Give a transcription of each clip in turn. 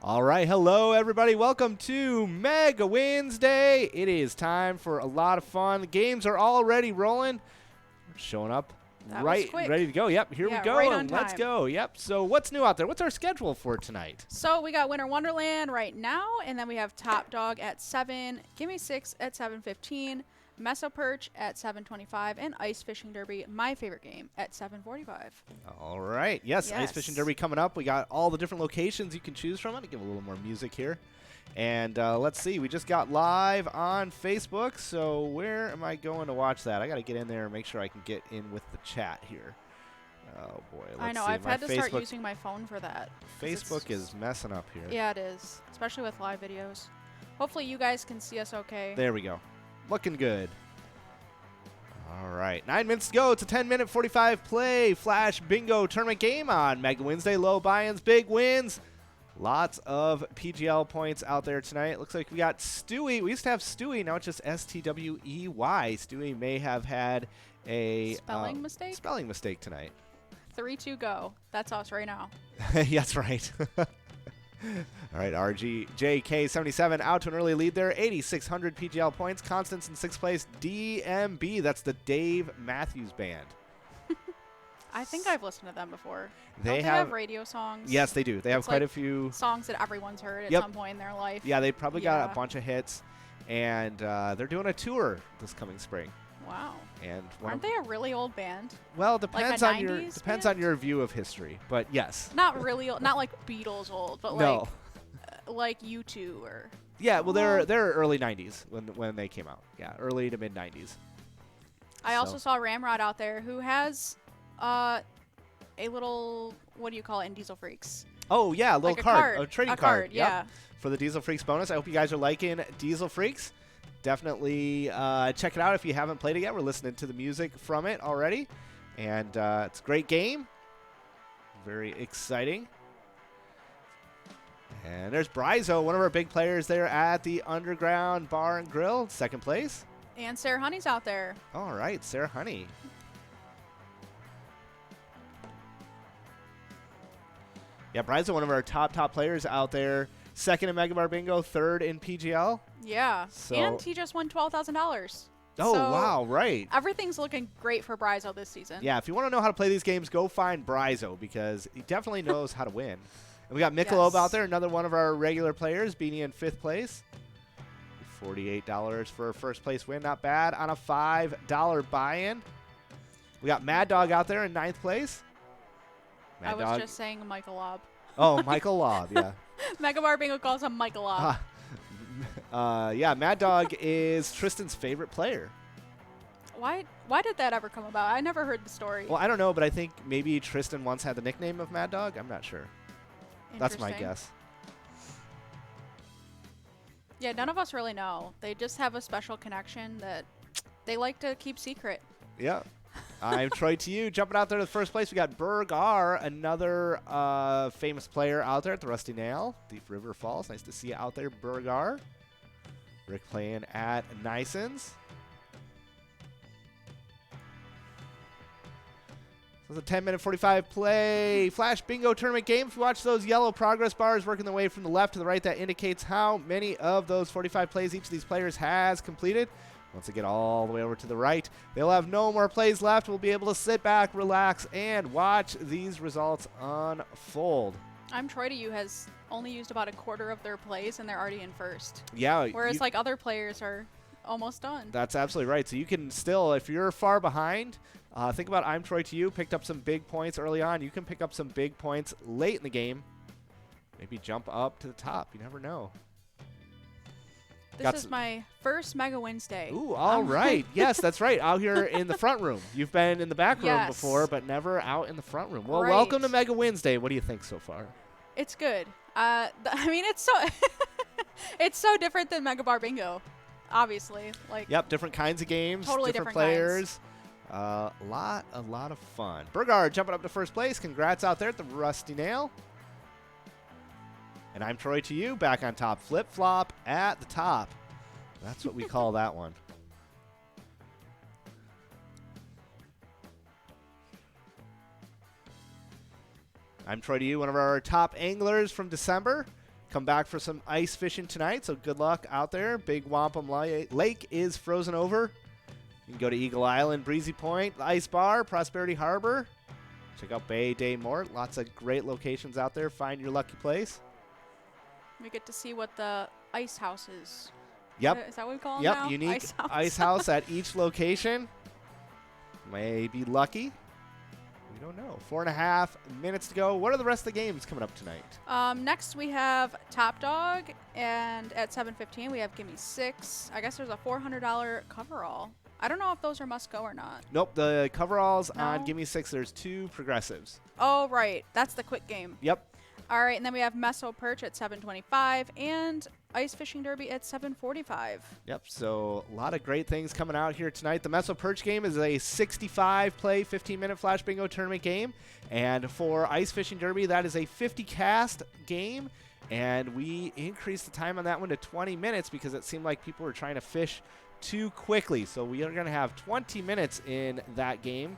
All right, hello everybody. Welcome to Mega Wednesday. It is time for a lot of fun. The games are already rolling. Showing up That right, was quick. ready to go. Yep, here we go. Right on And let's time. go. Yep. So what's new out there? What's our schedule for tonight? So we got Winter Wonderland right now, and then we have Top Dog at 7, Gimme 6 at 7:15, Meso Perch at 7:25, and Ice Fishing Derby, my favorite game, at 7:45. All right. Yes, Ice Yes. Fishing Derby coming up. We got all the different locations you can choose from. I'm going to give a little more music here. And let's see. We just got live on Facebook. So where am I going to watch that? I got to get in there and make sure I can get in with the chat here. Oh, boy. Let's I know, see. I've My had to start Facebook- using my phone for that. 'cause Facebook it's- is messing up here. Yeah, it is, especially with live videos. Hopefully you guys can see us okay. There we go. Looking good. All right. 9 minutes to go. It's a 10-minute 45 play Flash Bingo tournament game on Mega Wednesday. Low buy-ins, big wins. Lots of PGL points out there tonight. Looks like we got Stewie. We used to have Stewie. Now it's just STWEY. Stewie may have had a Spelling mistake? Spelling mistake tonight. 3-2 go. That's us right now. That's right. All right, RGJK77 out to an early lead there. 8,600 PGL points. Constance in 6th place. DMB, that's the Dave Matthews Band. I think I've listened to them before. They Don't have radio songs. Yes, they do. They have It's quite like a few. songs that everyone's heard at Yep. some point in their life. Yeah, they probably got Yeah. a bunch of hits. And they're doing a tour this coming spring. Wow. And Aren't they a really old band? well, depends on your 90s depends band? on your view of history. But yes. Not really old, not like Beatles old, but No. like U2 or. Yeah, well, Well- they're early 90s when they came out. Yeah, early to mid 90s. I also So- saw Ramrod out there who has a little, what do you call it in Diesel Freaks? Oh yeah, a little Like a card, card. a trading A card. card, Yep. yeah. For the Diesel Freaks bonus. I hope you guys are liking Diesel Freaks. Definitely check it out if you haven't played it yet. We're listening to the music from it already, and it's a great game. Very exciting. And there's Bryzo, one of our big players there at the Underground Bar and Grill, 2nd place. And Sarah Honey's out there. All right, Sarah Honey. Yeah, Bryzo, one of our top players out there. 2nd in Mega Bar Bingo, 3rd in PGL. Yeah. So- And he just won $12,000. Oh, So wow, right. Everything's looking great for Bryzo this season. Yeah, if you want to know how to play these games, go find Bryzo because he definitely knows how to win. And we got Michelob Yes. out there, another one of our regular players, Beanie in 5th place. $48 for a 1st place win, not bad on a $5 buy-in. We got Mad Dog out there in 9th place. I was just saying Michael Lob. Oh, Michael Lob, yeah. Mega Bar Bingo calls him Michael Lob. Yeah, Mad Dog is Tristan's favorite player. Why did that ever come about? I never heard the story. Well, I don't know, but I think maybe Tristan once had the nickname of Mad Dog. I'm not sure. That's my Interesting. guess. Yeah, none of us really know. They just have a special connection that they like to keep secret. Yeah. I'm Troy to you. Jumping out there to the 1st place, we got Bergar, another famous player out there at the Rusty Nail, Thief River Falls. Nice to see you out there, Bergar. Rick playing at Nison's. So it's a 10-minute 45 play Flash Bingo tournament game. If you watch those yellow progress bars working their way from the left to the right, that indicates how many of those 45 plays each of these players has completed. Once they get all the way over to the right, they'll have no more plays left. We'll be able to sit back, relax, and watch these results unfold. I'm Troy to you has only used about a quarter of their plays and they're already in 1st. Yeah. Whereas like other players are almost done. That's absolutely right. So you can still, if you're far behind, think about I'm Troy to you, picked up some big points early on. You can pick up some big points late in the game. Maybe jump up to the top. You never know. This is my first Mega Wednesday. Ooh, all right. Yes, that's right. Out here in the front room. You've been in the back room Yes. before, but never out in the front room. Well, Right. welcome to Mega Wednesday. What do you think so far? It's good. I mean, it's so it's so different than Mega Bar Bingo, obviously. Like, Yep, different kinds of games, Totally different different players. A lot of fun. Bergar jumping up to 1st place. Congrats out there at the Rusty Nail. And I'm Troy to you, back on top. Flip flop at the top. That's what we call that one. I'm Troy to you, one of our top anglers from December. come back for some ice fishing tonight, so good luck out there. Big Wampum Lake is frozen over. You can go to Eagle Island, Breezy Point, the Ice Bar, Prosperity Harbor. Check out Bay Day Mort. Lots of great locations out there. Find your lucky place. We get to see what the ice house is. Yep. Is that what we call them Yep, now? unique ice house at each location. May be lucky. We don't know. 4.5 minutes to go. What are the rest of the games coming up tonight? Next we have Top Dog, and at 7:15 we have Gimme 6. I guess there's a $400 coverall. I don't know if those are must go or not. Nope, the coveralls on No. Gimme 6, there's 2 progressives. Oh, right. That's the quick game. Yep. All right, and then we have Meso Perch at 7:25 and Ice Fishing Derby at 7:45. Yep, so a lot of great things coming out here tonight. The Meso Perch game is a 65-play, 15-minute Flash Bingo tournament game. And for Ice Fishing Derby, that is a 50-cast game. And we increased the time on that one to 20 minutes because it seemed like people were trying to fish too quickly. So we are going to have 20 minutes in that game.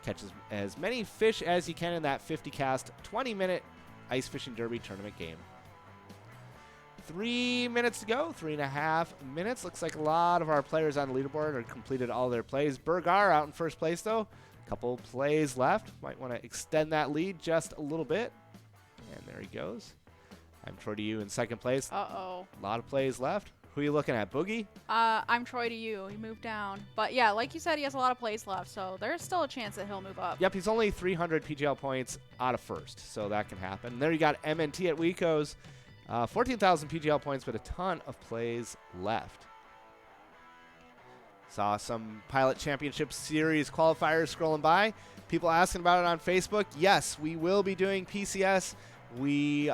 Catch as many fish as you can in that 50-cast, 20-minute Ice Fishing Derby tournament game. 3 minutes to go, 3.5 minutes. Looks like a lot of our players on the leaderboard have completed all their plays. Burgar out in first place, though. Couple plays left. Might want to extend that lead just a little bit. And there he goes. I'm Troy to you in second place. Uh-oh. A lot of plays left. Who are you looking at, Boogie? I'm Troy to you. He moved down. But yeah, like you said, he has a lot of plays left, so there's still a chance that he'll move up. Yep, he's only 300 PGL points out of first, so that can happen. And there you got MNT at Wecos. 14,000 PGL points, but a ton of plays left. Saw some Pilot Championship Series qualifiers scrolling by. People asking about it on Facebook. Yes, we will be doing PCS. We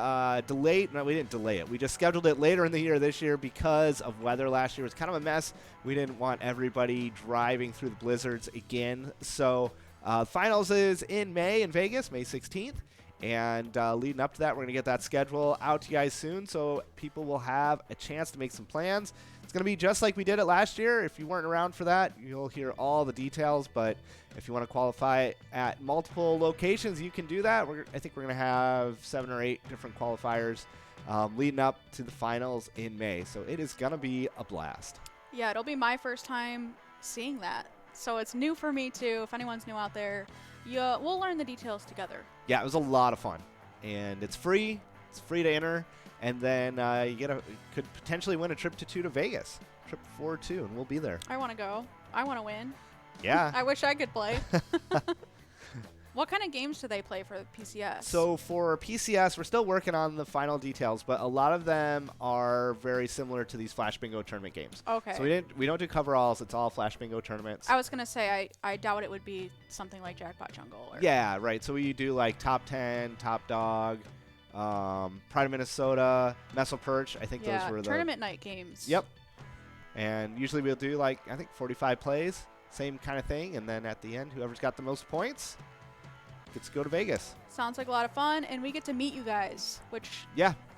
delayed. No, we didn't delay it. We just scheduled it later in the year this year because of weather. Last year was kind of a mess. We didn't want everybody driving through the blizzards again. So finals is in May in Vegas, May 16th. And leading up to that, we're going to get that schedule out to you guys soon so people will have a chance to make some plans. It's going to be just like we did it last year. If you weren't around for that, you'll hear all the details. But if you want to qualify at multiple locations, you can do that. I think we're going to have 7 or 8 different qualifiers leading up to the finals in May. So it is going to be a blast. Yeah, it'll be my first time seeing that. So it's new for me, too. If anyone's new out there, we'll learn the details together. Yeah, it was a lot of fun. And it's free. It's free to enter. And then you could potentially win a trip to Vegas. Trip 4-2, and we'll be there. I want to go. I want to win. Yeah. I wish I could play. What kind of games do they play for PCS? So for PCS, we're still working on the final details, but a lot of them are very similar to these Flash Bingo tournament games. Okay. So we don't do coveralls. It's all Flash Bingo tournaments. I was going to say, I doubt it would be something like Jackpot Jungle. Or Yeah, right. So we do like Top 10, Top Dog, Pride of Minnesota, Meso Perch. I think those were the tournament night games. Yep. And usually we'll do like, I think 45 plays, same kind of thing. And then at the end, whoever's got the most points gets to go to Vegas. Sounds like a lot of fun, and we get to meet you guys, which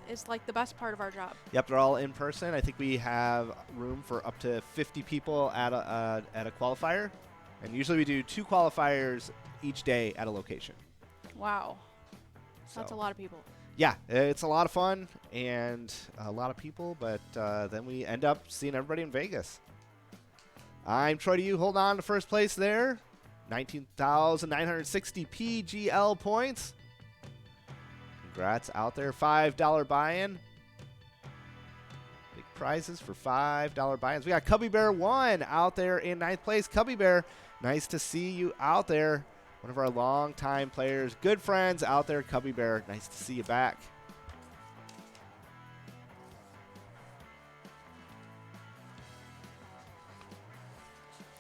is like the best part of our job. Yep, they're all in person. I think we have room for up to 50 people at a qualifier, and usually we do 2 qualifiers each day at a location. Wow. So, That's a lot of people. Yeah, it's a lot of fun and a lot of people, but then we end up seeing everybody in Vegas. I'm Troy to you. Hold on to first place there. 19,960 PGL points. Congrats out there. $5 buy-in. Big prizes for $5 buy-ins. We got Cubby Bear 1 out there in 9th place. Cubby Bear, nice to see you out there. One of our longtime players. Good friends out there, Cubby Bear. Nice to see you back.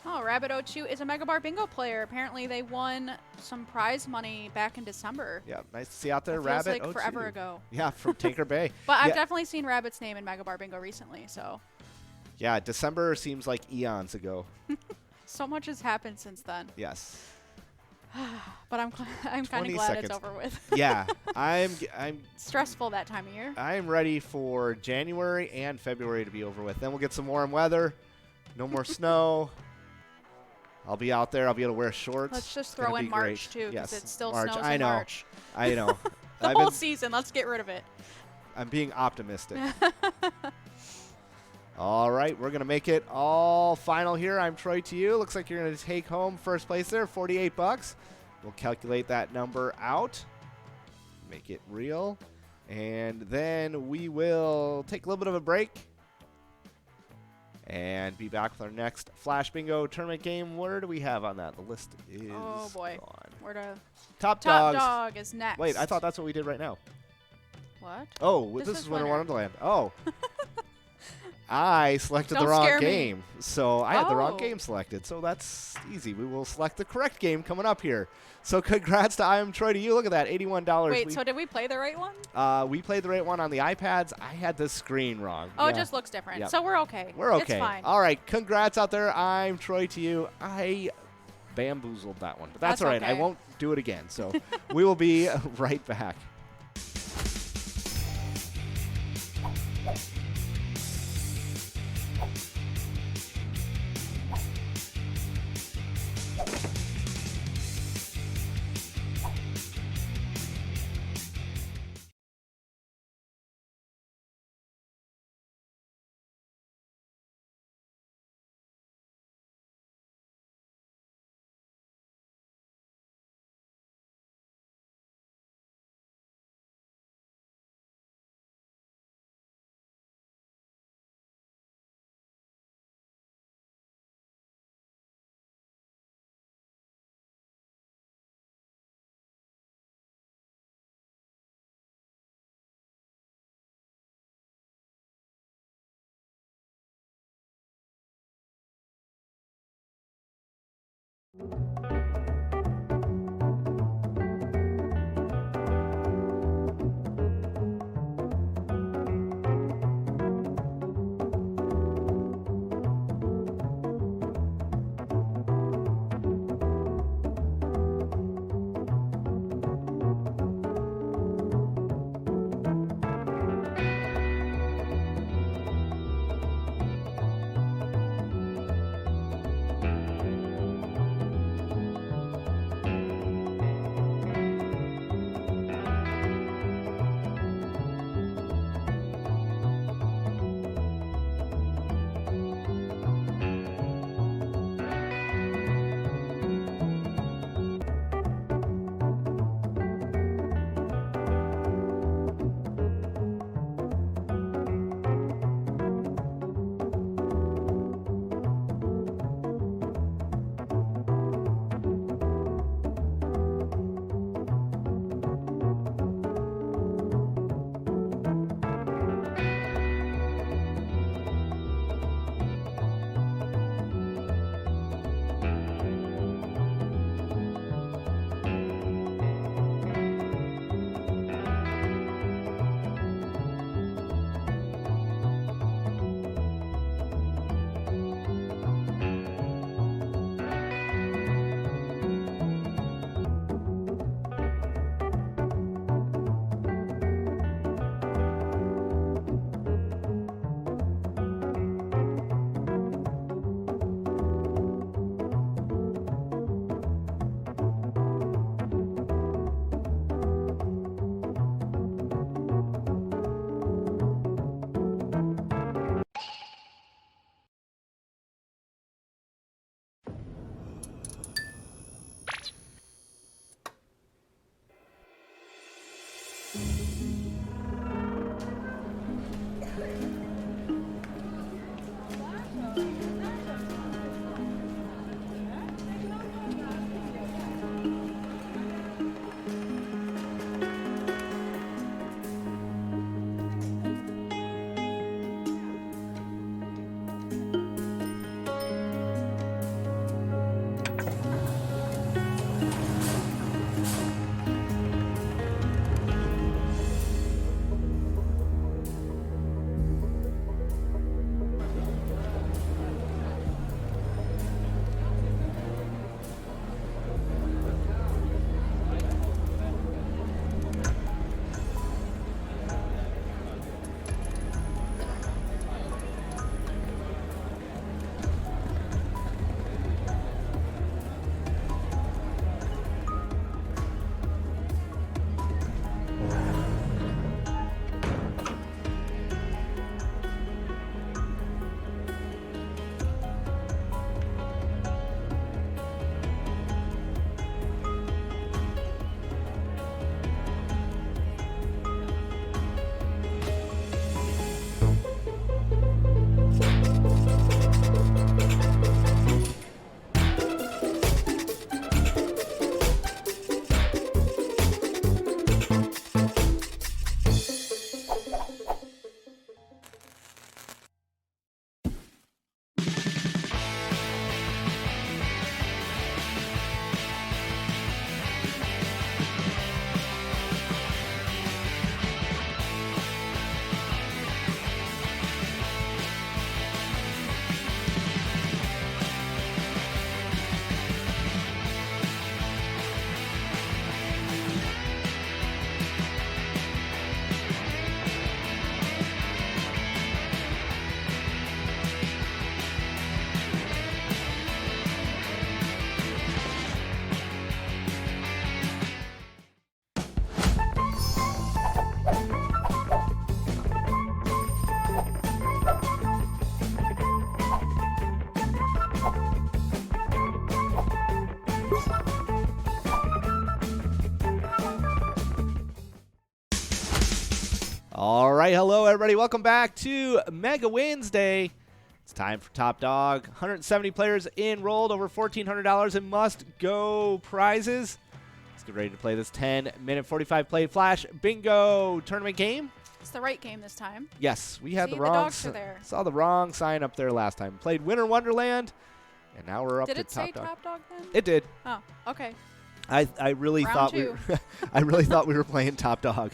Oh, Rabbit02 is a Mega Bar Bingo player. Apparently, they won some prize money back in December. Yeah, nice to see you out there, It feels Rabbit. like forever ago. Yeah, from Tinker Bay. But I've definitely seen Rabbit's name in Mega Bar Bingo recently, so. Yeah, December seems like eons ago. So much has happened since then. Yes. But I'm kind of 20 glad seconds. it's over with. Yeah, I'm stressful that time of year. I'm ready for January and February to be over with. Then we'll get some warm weather. No more snow. I'll be out there. I'll be able to wear shorts. Let's just throw in March, too, because Yes, it still March. snows I in know. March. I know. The whole season. Let's get rid of it. I'm being optimistic. All right, we're going to make it all final here. I'm Troy to you. Looks like you're going to take home first place there, 48 bucks. We'll calculate that number out, make it real, and then we will take a little bit of a break and be back with our next Flash Bingo tournament game. Where do we have on that? The list is Oh, boy. gone. Where to? Top Top Dogs. Dog is next. Wait, I thought that's what we did right now. What? Oh, This this is is Winter Winter. Wonderland. Oh. I selected the Don't wrong scare me. game. So I had the wrong Oh. game selected. So that's easy. We will select the correct game coming up here. So congrats to I Am Troy to you. Look at that, $81. Wait, so did we play the right one? We played the right one on the iPads. I had the screen wrong. Oh, Yeah. it just looks different. Yep. So we're okay. We're okay. It's fine. All right, congrats out there. I'm Troy to you. I bamboozled that one, but that's all right. I okay. won't do it again. So we will be right back. All right, hello everybody. Welcome back to Mega Wednesday. It's time for Top Dog. 170 players enrolled, over $1,400 in must-go prizes. Let's get ready to play this 10-minute 45 play Flash Bingo tournament game. It's the right game this time. Yes, we had See, the wrong. dogs are there. Saw the wrong sign up there last time. Played Winter Wonderland, and now we're up Did to it say Top Dog. Top Dog then? It did. Oh, okay. I really Round thought two. I really thought we were playing Top Dog.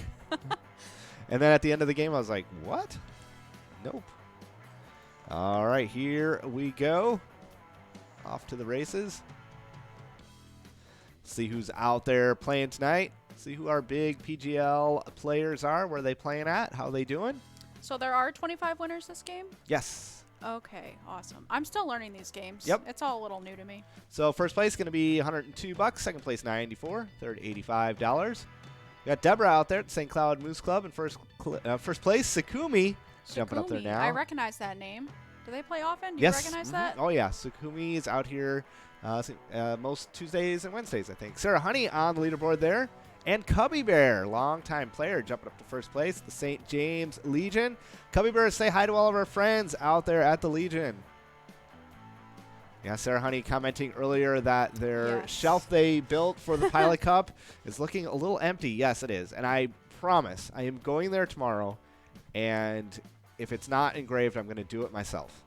And then at the end of the game, I was like, what? Nope. All right, here we go. Off to the races. See who's out there playing tonight. See who our big PGL players are. Where are they playing at? How are they doing? So there are 25 winners this game? Yes. Okay, awesome. I'm still learning these games. Yep. It's all a little new to me. So first place is going to be $102. Second place, $94. Third, $85. We got Deborah out there at St. Cloud Moose Club in first place. Sakumi jumping up there Sakumi, now. I recognize that name. Do they play often? Do Yes. you recognize that? Oh, yeah. Sakumi is out here most Tuesdays and Wednesdays, I think. Sarah Honey on the leaderboard there. And Cubby Bear, longtime player, jumping up to first place, the St. James Legion. Cubby Bear, say hi to all of our friends out there at the Legion. Yeah, Sarah Honey commenting earlier that their shelf they built for the Pilot Cup is looking a little empty. Yes, it is. And I promise I am going there tomorrow, and if it's not engraved, I'm going to do it myself.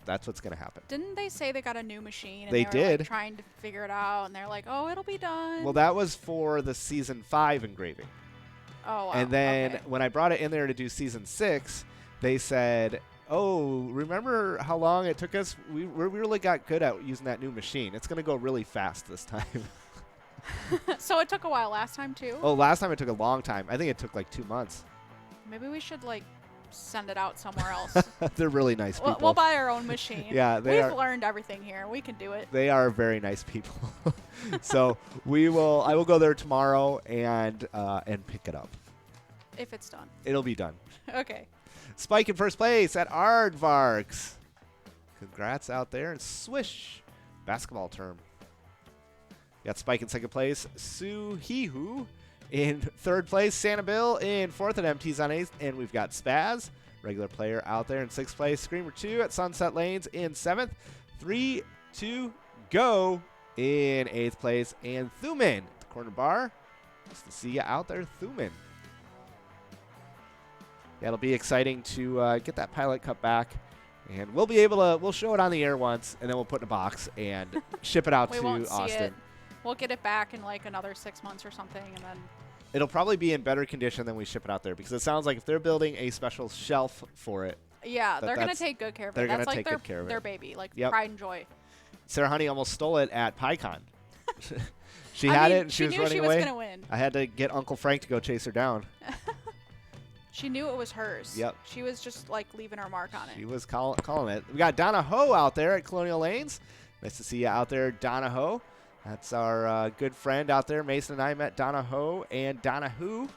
That's what's going to happen. Didn't they say they got a new machine? And They were, did. Like, trying to figure it out, and they're like, oh, it'll be done. Well, that was for the Season 5 engraving. Oh, wow. And then okay. when I brought it in there to do Season 6, they said, oh, remember how long it took us? We really got good at using that new machine. It's going to go really fast this time. So it took a while last time, too? Oh, last time it took a long time. I think it took like 2 months. Maybe we should, like, send it out somewhere else. They're really nice people. We'll buy our own machine. Yeah, We've learned everything here. We can do it. They are very nice people. So I will go there tomorrow and pick it up. If it's done. It'll be done. Okay. Spike in first place at Aardvarks. Congrats out there. And Swish, basketball term. Got Spike in second place. Sue Hihu in third place. Santa Bill in fourth at MT's on eighth. And we've got Spaz, regular player, out there in sixth place. Screamer 2 at Sunset Lanes in seventh. 3, 2, go in eighth place. And Thuman at the corner bar. Nice to see you out there, Thuman. Yeah, it'll be exciting to get that Pilot Cup back. And we'll be able to, we'll show it on the air once, and then we'll put it in a box and ship it out We to won't see Austin. it. We'll get it back in like another 6 months or something, and then It'll probably be in better condition than we ship it out there, because it sounds like if they're building a special shelf for it. yeah, they're gonna take good care of it. They're That's gonna like take good care of their it. baby, like Yep. pride and joy. Sarah Honey almost stole it at PyCon. She I had mean, it, and she was knew running she away. was gonna win. I had to get Uncle Frank to go chase her down. She knew it was hers. Yep. She was just like leaving her mark on She it. was calling it. We got Donna Ho out there at Colonial Lanes. Nice to see you out there, Donna Ho. That's our good friend out there. Mason and I met Donna Ho and Donna Who.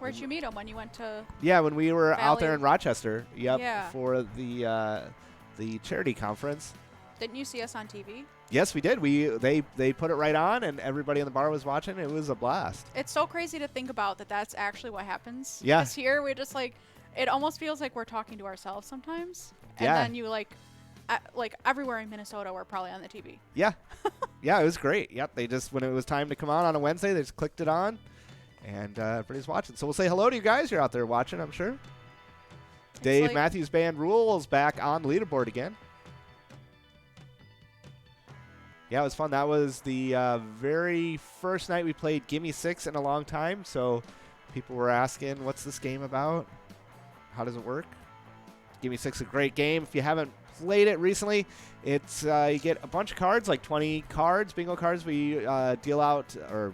Where'd you meet him when you went to? Yeah, when we were out there Valley. in Rochester. Yep, Yeah. for the charity conference. Didn't you see us on TV? Yes, we did. They put it right on, and everybody in the bar was watching. It was a blast. It's so crazy to think about that. That's actually what happens. Yeah. This here, we just like, it almost feels like we're talking to ourselves sometimes. And Yeah. then you like everywhere in Minnesota, we're probably on the TV. Yeah, yeah, it was great. Yep, they just when it was time to come on a Wednesday, they just clicked it on, and everybody's watching. So we'll say hello to you guys. You're out there watching, I'm sure. Dave like- Matthews Band Rules back on the leaderboard again. Yeah, it was fun. That was the very first night we played Gimme 6 in a long time. So people were asking, what's this game about? How does it work? Gimme 6 is a great game. If you haven't played it recently, it's you get a bunch of cards, like 20 cards, bingo cards. We deal out or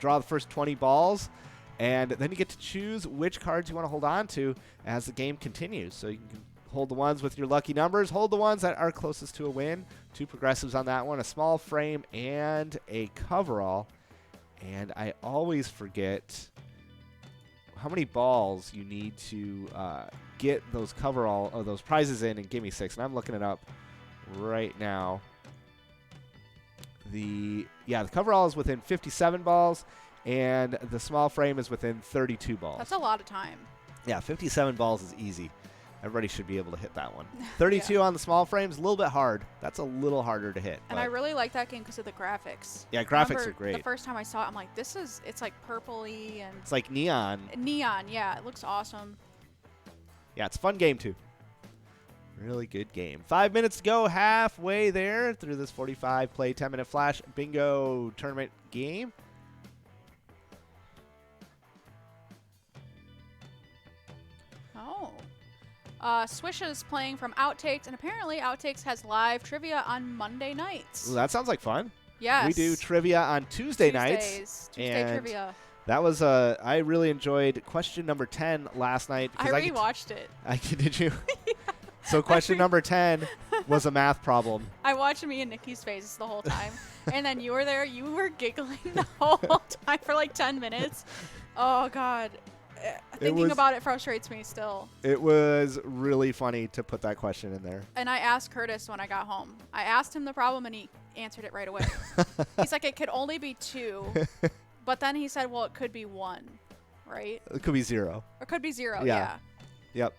draw the first 20 balls. And then you get to choose which cards you want to hold on to as the game continues. So you can hold the ones with your lucky numbers, hold the ones that are closest to a win. 2 progressives on that one, a small frame, and a coverall. And I always forget how many balls you need to get those coverall or those prizes in and Gimme 6. And I'm looking it up right now. The coverall is within 57 balls, and the small frame is within 32 balls. That's a lot of time. Yeah, 57 balls is easy. Everybody should be able to hit that one. 32 on the small frames, a little bit hard. That's a little harder to hit. And I really like that game because of the graphics. Yeah, graphics are great. The first time I saw it, I'm like, it's like purpley and... It's like neon. Neon, yeah. It looks awesome. Yeah, it's a fun game, too. Really good game. 5 minutes to go, halfway there through this 45-play, 10-minute Flash Bingo tournament game. Swish is playing from Outtakes, and apparently Outtakes has live trivia on Monday nights. Ooh, that sounds like fun. Yes. We do trivia on Tuesday nights. Tuesday trivia. That was I really enjoyed question number 10 last night. I rewatched it. Did you? Yeah. So question number 10 was a math problem. I watched me and Nikki's faces the whole time. And then you were there. You were giggling the whole time for like 10 minutes. Oh, God. Thinking about it frustrates me still. It was really funny to put that question in there. And I asked Curtis when I got home. I asked him the problem, and he answered it right away. He's like, it could only be 2. But then he said, well, it could be 1, right? It could be 0. Or it could be 0, yeah. Yep.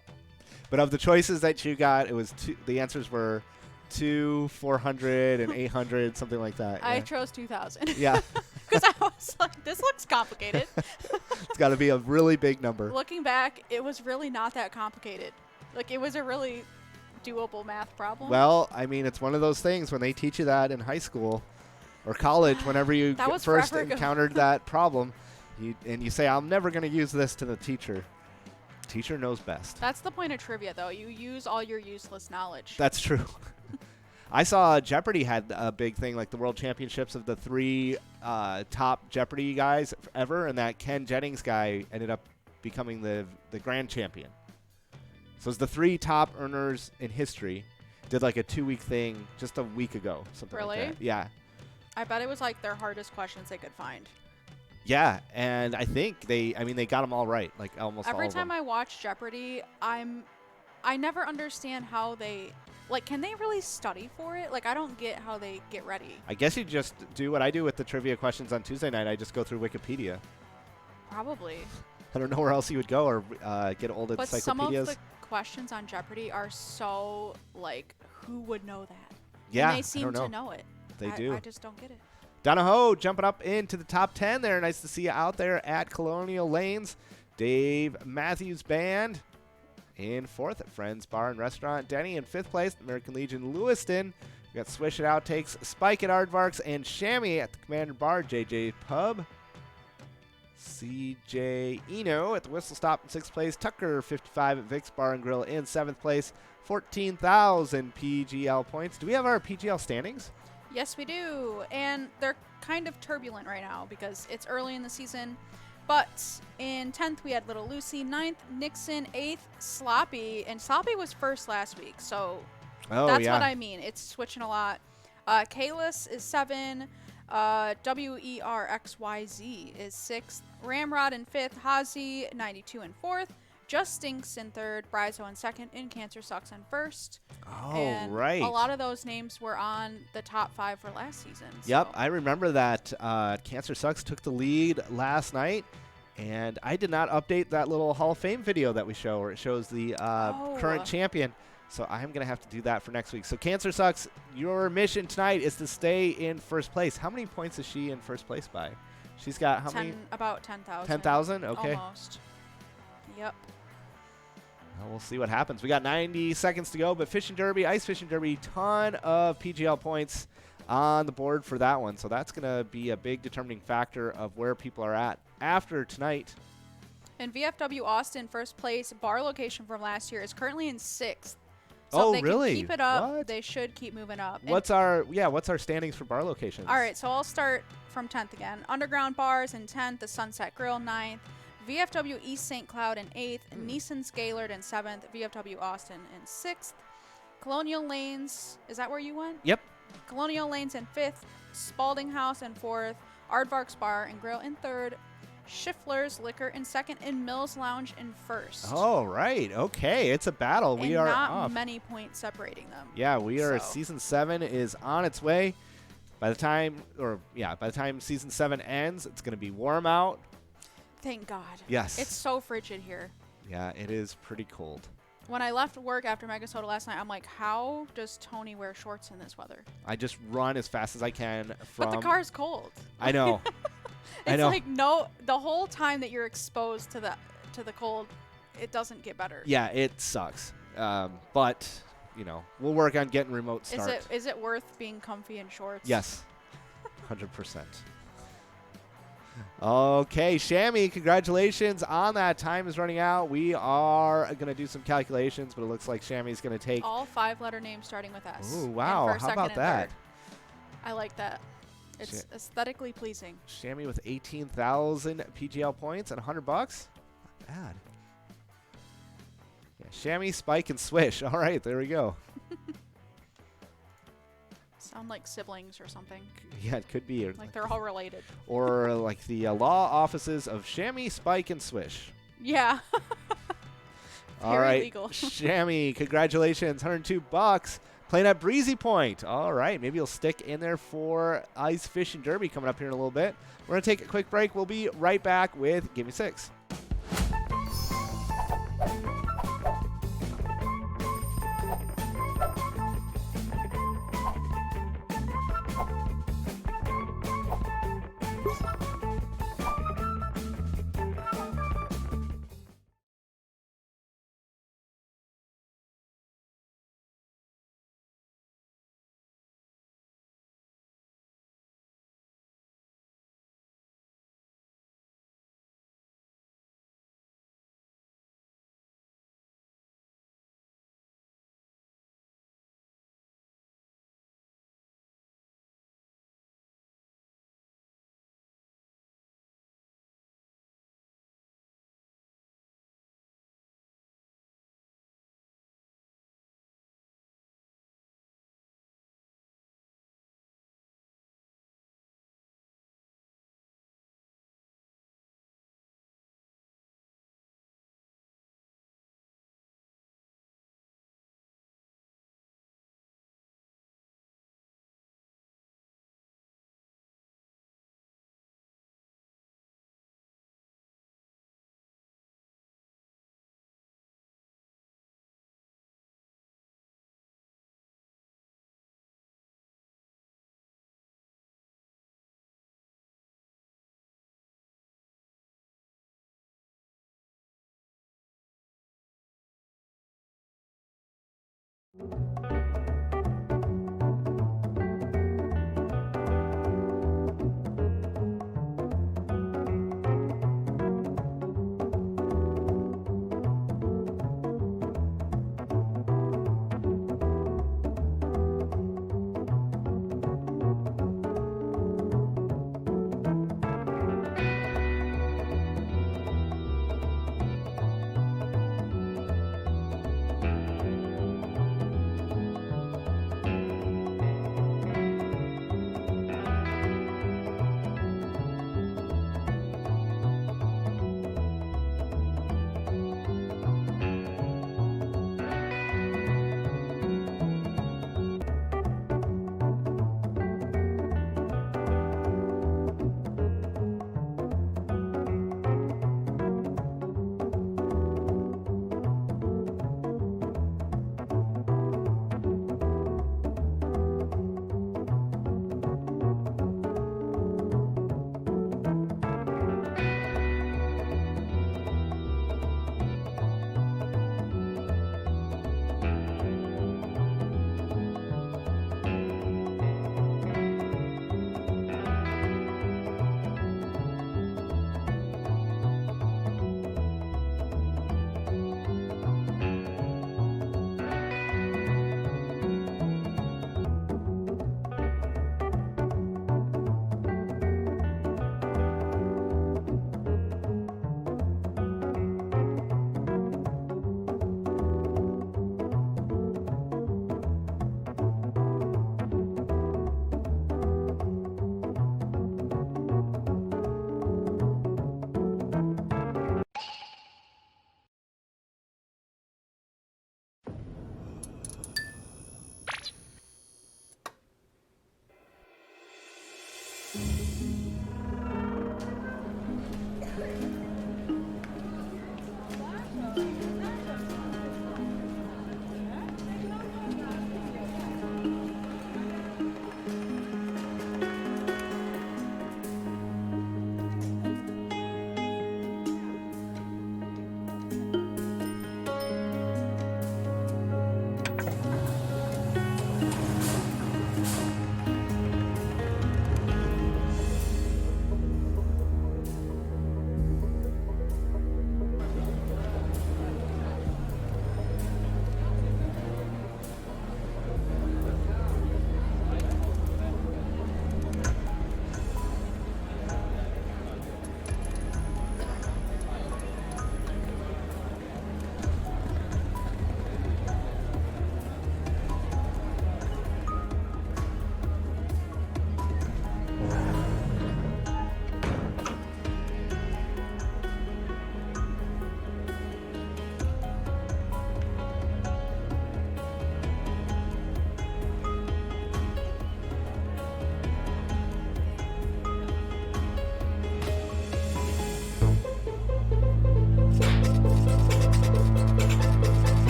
But of the choices that you got, it was 2. The answers were 2, 400, and 800, something like that. I chose 2,000. Yeah. Because I was like, this looks complicated. It's got to be a really big number. Looking back, it was really not that complicated. Like, it was a really doable math problem. Well, I mean, it's one of those things when they teach you that in high school or college, whenever you first encountered that problem, you say, I'm never going to use this to the teacher. Teacher knows best. That's the point of trivia, though. You use all your useless knowledge. That's true. I saw Jeopardy had a big thing, like the World Championships of the 3 top Jeopardy guys ever, and that Ken Jennings guy ended up becoming the grand champion. So it's the 3 top earners in history. Did like a 2-week thing just a week ago, something like that. Yeah. I bet it was like their hardest questions they could find. Yeah, and I think they got them all right, like almost all of them. Every time I watch Jeopardy, I never understand how they, like, can they really study for it? Like, I don't get how they get ready. I guess you just do what I do with the trivia questions on Tuesday night. I just go through Wikipedia. Probably. I don't know where else you would go or get old encyclopedias. But some of the questions on Jeopardy are so, like, who would know that? Yeah, and they seem to know it. They do. I just don't get it. Donahoe jumping up into the top 10 there. Nice to see you out there at Colonial Lanes. Dave Matthews Band in 4th at Friends Bar and Restaurant. Denny in 5th place, American Legion Lewiston. We got Swish at Outtakes, Spike at Aardvarks, and Shammy at the Commander Bar, JJ Pub. CJ Eno at the Whistle Stop in 6th place. Tucker 55 at Vic's Bar and Grill in 7th place. 14,000 PGL points. Do we have our PGL standings? Yes, we do. And they're kind of turbulent right now because it's early in the season. But in 10th, we had Little Lucy. 9th, Nixon. 8th, Sloppy. And Sloppy was first last week. So that's what I mean. It's switching a lot. Kalis is 7. WERXYZ is 6th. Ramrod in 5th. Hazy, 92 in 4th. Just Stinks in 3rd, Brizo in 2nd, and Cancer Sucks in 1st. Oh, and right. A lot of those names were on the top 5 for last season. Yep, so. I remember that Cancer Sucks took the lead last night, and I did not update that little Hall of Fame video that we show where it shows the current champion. So I'm going to have to do that for next week. So Cancer Sucks, your mission tonight is to stay in first place. How many points is she in first place by? She's got how many? About 10,000. 10,000? Okay. Almost. Yep. Well, we'll see what happens. We got 90 seconds to go, but Fishing Derby, Ice Fishing Derby, ton of PGL points on the board for that one. So that's going to be a big determining factor of where people are at after tonight. And VFW Austin, first place, bar location from last year, is currently in 6th. So if they really? can keep it up, What? they should keep moving up. What's our standings for bar locations? All right, so I'll start from 10th again. Underground Bars in 10th, the Sunset Grill 9th, VFW East St. Cloud in 8th, Neeson Gaylord in 7th, VFW Austin in 6th, Colonial Lanes, is that where you went? Yep. Colonial Lanes in 5th, Spalding House in 4th, Aardvark's Bar and Grill in 3rd, Schiffler's Liquor in 2nd, and Mills Lounge in 1st. Oh, right. Okay, it's a battle. And we are not off. Many points separating them. Yeah, we are. So. Season 7 is on its way. By the time season 7 ends, it's going to be warm out. Thank God. Yes. It's so frigid here. Yeah, it is pretty cold. When I left work after Megasoda last night, I'm like, how does Tony wear shorts in this weather? I just run as fast as I can from. But the car's cold. I know. It's like the whole time that you're exposed to the cold, it doesn't get better. Yeah, it sucks. But we'll work on getting remote start. Is it worth being comfy in shorts? Yes, 100%. Okay, Shammy, congratulations on that. Time is running out. We are going to do some calculations, but it looks like Shammy's going to take all 5-letter names starting with S. Ooh, wow. First, how about that? Third. I like that. It's aesthetically pleasing. Shammy with 18,000 PGL points and $100. Not bad. Yeah, Shammy, Spike, and Swish. All right, there we go. Sound like siblings or something. Yeah, it could be. Like they're all related. Or like the law offices of Shammy, Spike, and Swish. Yeah. All right, legal. Shammy, congratulations, $102. Playing at Breezy Point. All right, maybe you'll stick in there for Ice Fishing Derby coming up here in a little bit. We're going to take a quick break. We'll be right back with Give Me 6.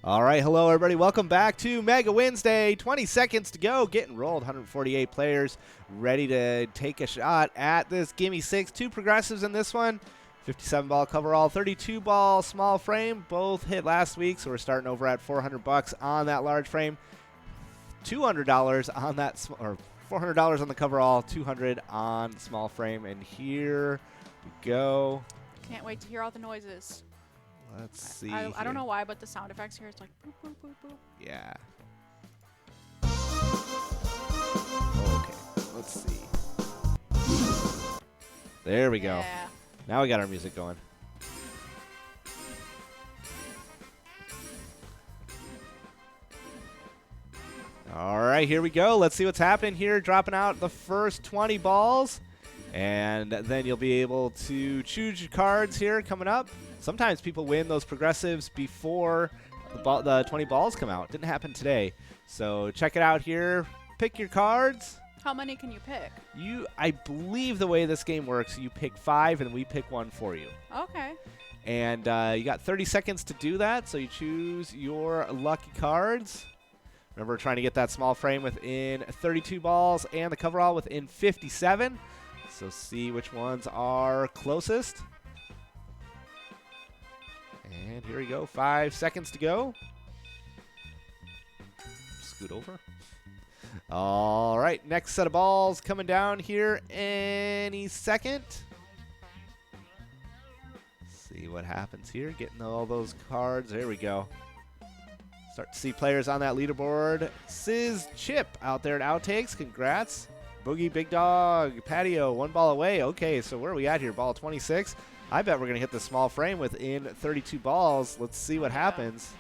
All right, hello everybody. Welcome back to Mega Wednesday. 20 seconds to go. Getting rolled. 148 players ready to take a shot at this Gimme 6. 2 progressives in this one. 57 ball coverall, 32 ball small frame. Both hit last week, so we're starting over at $400 on that large frame. $200 on that, or $400 on the coverall, $200 on small frame. And here we go. Can't wait to hear all the noises. Let's see. I don't know why, but the sound effects here, it's like boop, boop, boop, boop. Yeah. Okay, let's see. There we go. Yeah. Now we got our music going. All right, here we go. Let's see what's happening here. Dropping out the first 20 balls. And then you'll be able to choose your cards here coming up. Sometimes people win those progressives before the 20 balls come out. Didn't happen today. So check it out here. Pick your cards. How many can you pick? I believe the way this game works, you pick 5 and we pick 1 for you. Okay. And you got 30 seconds to do that. So you choose your lucky cards. Remember, trying to get that small frame within 32 balls and the coverall within 57. So see which ones are closest. And here we go. 5 seconds to go. Scoot over. All right. Next set of balls coming down here any second. See what happens here. Getting all those cards. There we go. Start to see players on that leaderboard. Sizz Chip out there at Outtakes. Congrats. Boogie Big Dog Patio, 1 ball away. Okay, so where are we at here? Ball 26. I bet we're going to hit the small frame within 32 balls. Let's see what happens.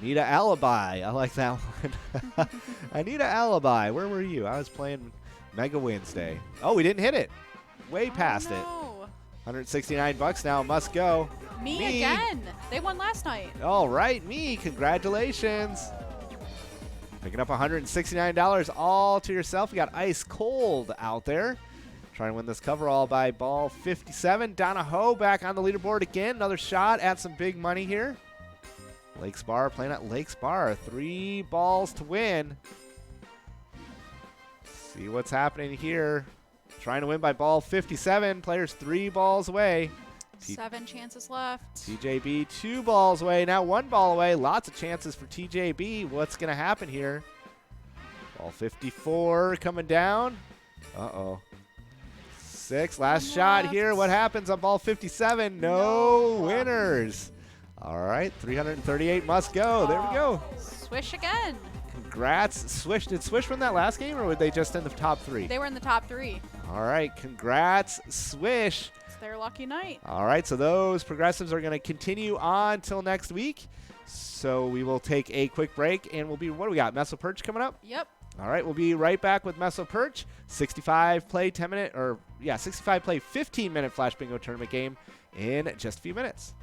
Need a alibi. I like that one. I need a alibi. Where were you? I was playing Mega Wednesday. Oh, we didn't hit it. Way past it. $169 now. Must go. Me again. They won last night. All right, me. Congratulations. Picking up $169 all to yourself. We got Ice Cold out there. Trying to win this coverall by ball 57. Donna Ho back on the leaderboard again. Another shot at some big money here. Lakes Bar playing at Lakes Bar. 3 balls to win. See what's happening here. Trying to win by ball 57. Players 3 balls away. 7 chances left. TJB 2 balls away. Now 1 ball away. Lots of chances for TJB. What's going to happen here? Ball 54 coming down. Uh-oh. 6. Last shot here. What happens on ball 57? No winners. All right. 338 must go. There we go. Swish again. Congrats. Swish. Did Swish win that last game, or were they just in the top 3? They were in the top 3. All right. Congrats, Swish. Their lucky night. All right, so those progressives are going to continue on till next week. So we will take a quick break, and we'll be, what do we got, Meso Perch coming up? Yep. All right, we'll be right back with Meso Perch. 65 play 10-minute, or yeah, 65 play 15-minute Flash Bingo tournament game in just a few minutes.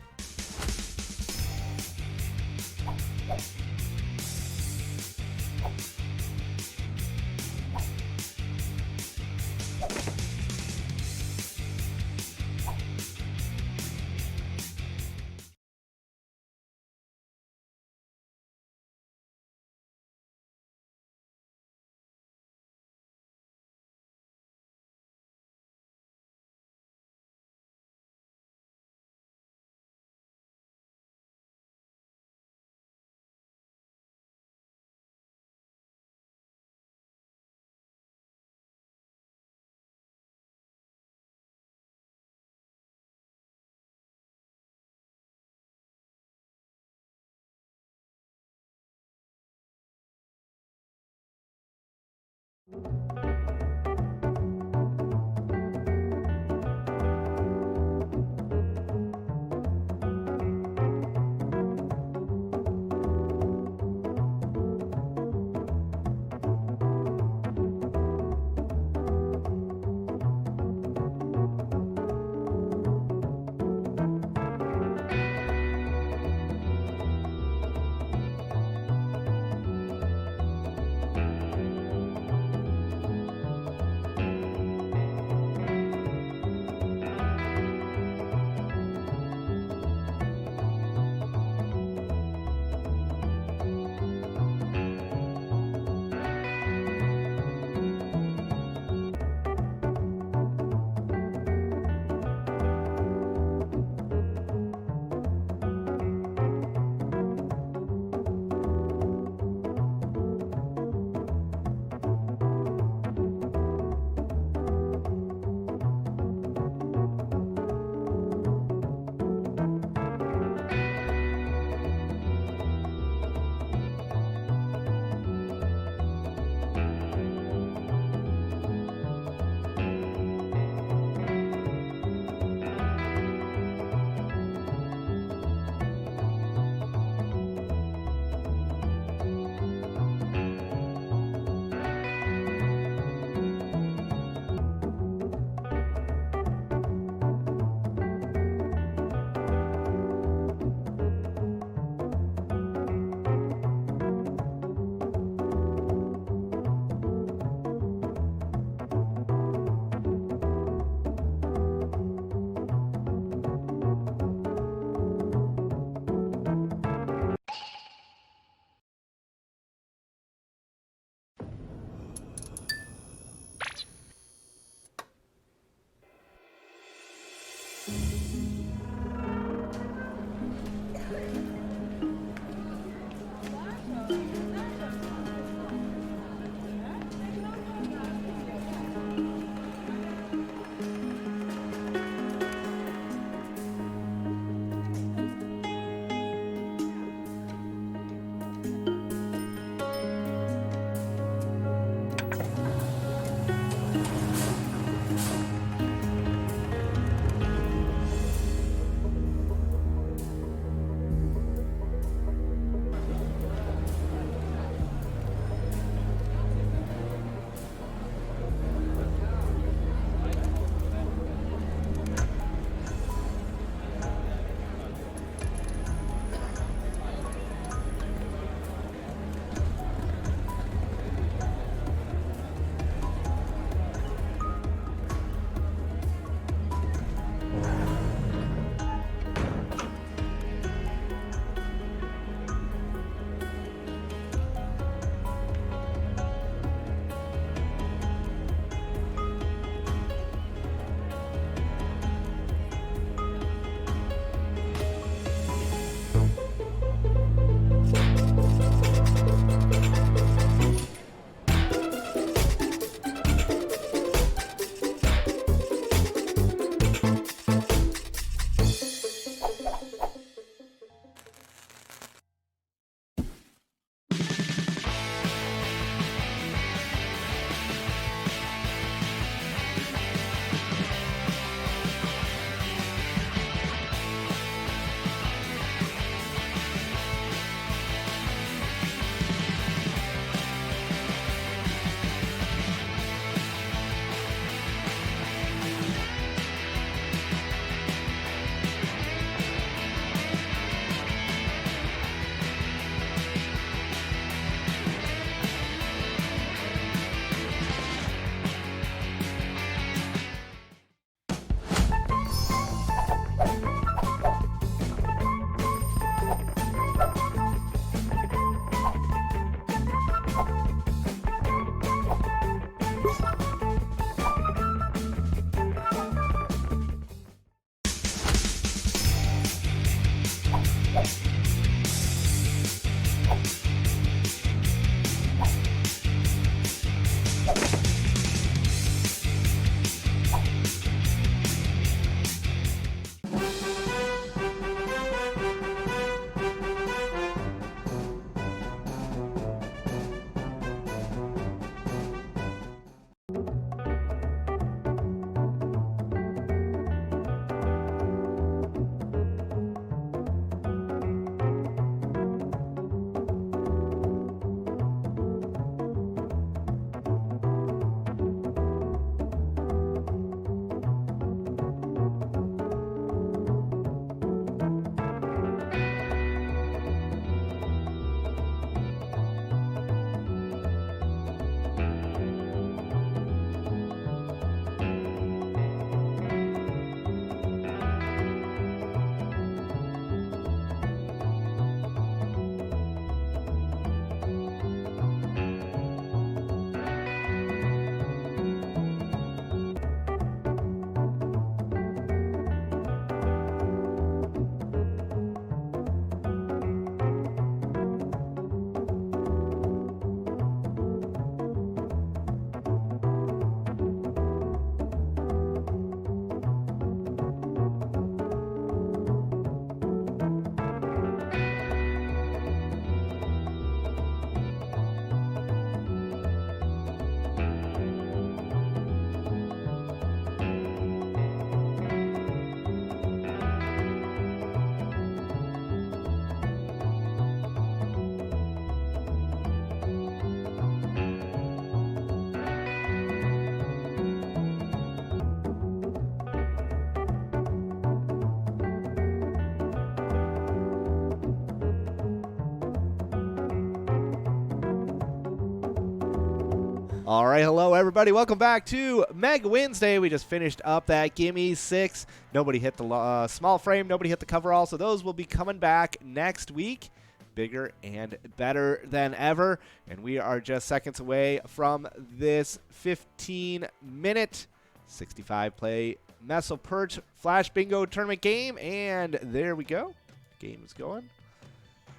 All right, hello everybody. Welcome back to Mega Wednesday. We just finished up that Gimme 6. Nobody hit the small frame. Nobody hit the coverall. So those will be coming back next week, bigger and better than ever. And we are just seconds away from this 15-minute 65-play Meso Perch Flash Bingo tournament game. And there we go. Game's going.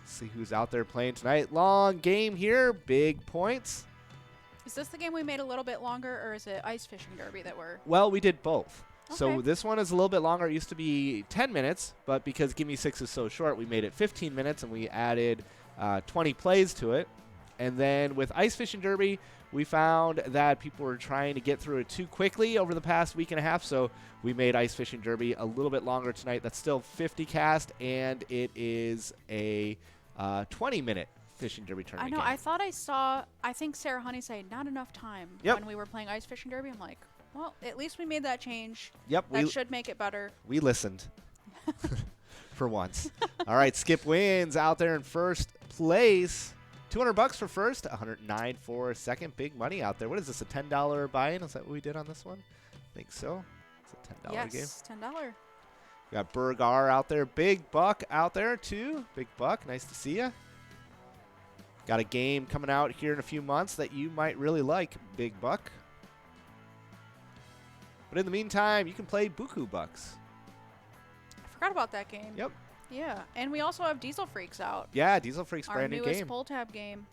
See who's out there playing tonight. Long game here. Big points. Is this the game we made a little bit longer, or is it Ice Fishing Derby that we're... Well, we did both. Okay. So this one is a little bit longer. It used to be 10 minutes, but because Gimme 6 is so short, we made it 15 minutes, and we added 20 plays to it. And then with Ice Fishing Derby, we found that people were trying to get through it too quickly over the past week and a half, so we made Ice Fishing Derby a little bit longer tonight. That's still 50 cast, and it is a 20-minute Fishing Derby tournament I know. game. I thought I saw, I think Sarah Honey said not enough time when we were playing Ice Fishing Derby. I'm like, well, at least we made that change. Yep. That should make it better. We listened for once. All right, Skip wins out there in first place. $200 for first, $109 for second. Big money out there. What is this, a $10 buy-in? Is that what we did on this one? I think so. It's a $10 game. Yes, $10. We got Burgar out there. Big Buck out there, too. Big Buck, nice to see you. Got a game coming out here in a few months that you might really like, Big Buck. But in the meantime, you can play Buku Bucks. I forgot about that game. Yep. Yeah, and we also have Diesel Freaks out. Yeah, Diesel Freaks, brand new game. Our newest pull tab game.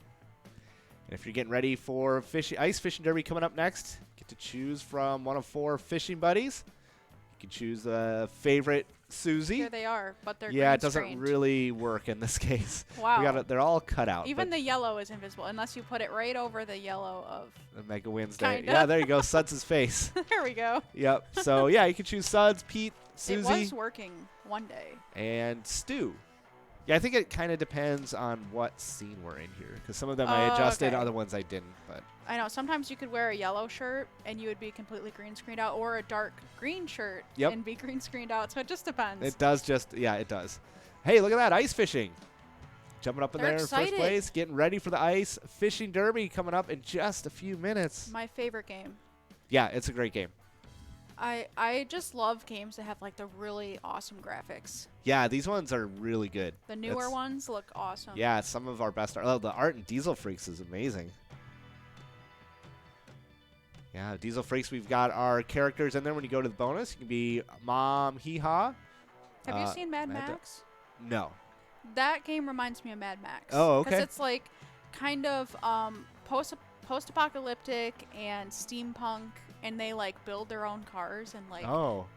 And if you're getting ready for Ice Fishing Derby coming up next, get to choose from one of 4 fishing buddies. You can choose a favorite Susie. Here they are, but they're yeah, it doesn't green-screened. really work in this case. Wow. They're all cut out. Even the yellow is invisible, unless you put it right over the yellow of... the Mega Wednesday. Kinda. Yeah, there you go. Suds' face. There we go. Yep. So, yeah, you can choose Suds, Pete, Susie. It was working one day. And Stu. Yeah, I think it kind of depends on what scene we're in here, because some of them I adjusted, okay. other ones I didn't. But I know. Sometimes you could wear a yellow shirt and you would be completely green screened out, or a dark green shirt and be green screened out. So it just depends. It does it does. Hey, look at that, ice fishing. Jumping up in They're there in excited. first place, getting ready for the Ice Fishing Derby coming up in just a few minutes. My favorite game. Yeah, it's a great game. I just love games that have like the really awesome graphics. Yeah, these ones are really good. The newer ones look awesome. Yeah, some of our best art. Oh, the art in Diesel Freaks is amazing. Yeah, Diesel Freaks, we've got our characters in there. When you go to the bonus, you can be Mom Hee Haw. Have you seen Mad Max? No. That game reminds me of Mad Max. Oh, okay. Because it's like kind of post-apocalyptic and steampunk, and they like build their own cars and like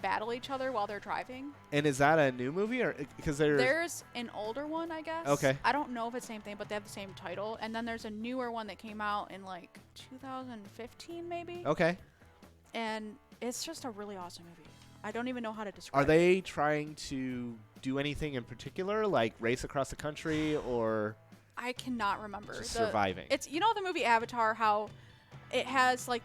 battle each other while they're driving. And is that a new movie, or because there's an older one, I guess. Okay. I don't know if it's the same thing, but they have the same title. And then there's a newer one that came out in like 2015, maybe. Okay. And it's just a really awesome movie. I don't even know how to describe it. Are they trying to do anything in particular, like race across the country, or I cannot remember. just surviving? It's the movie Avatar, how it has like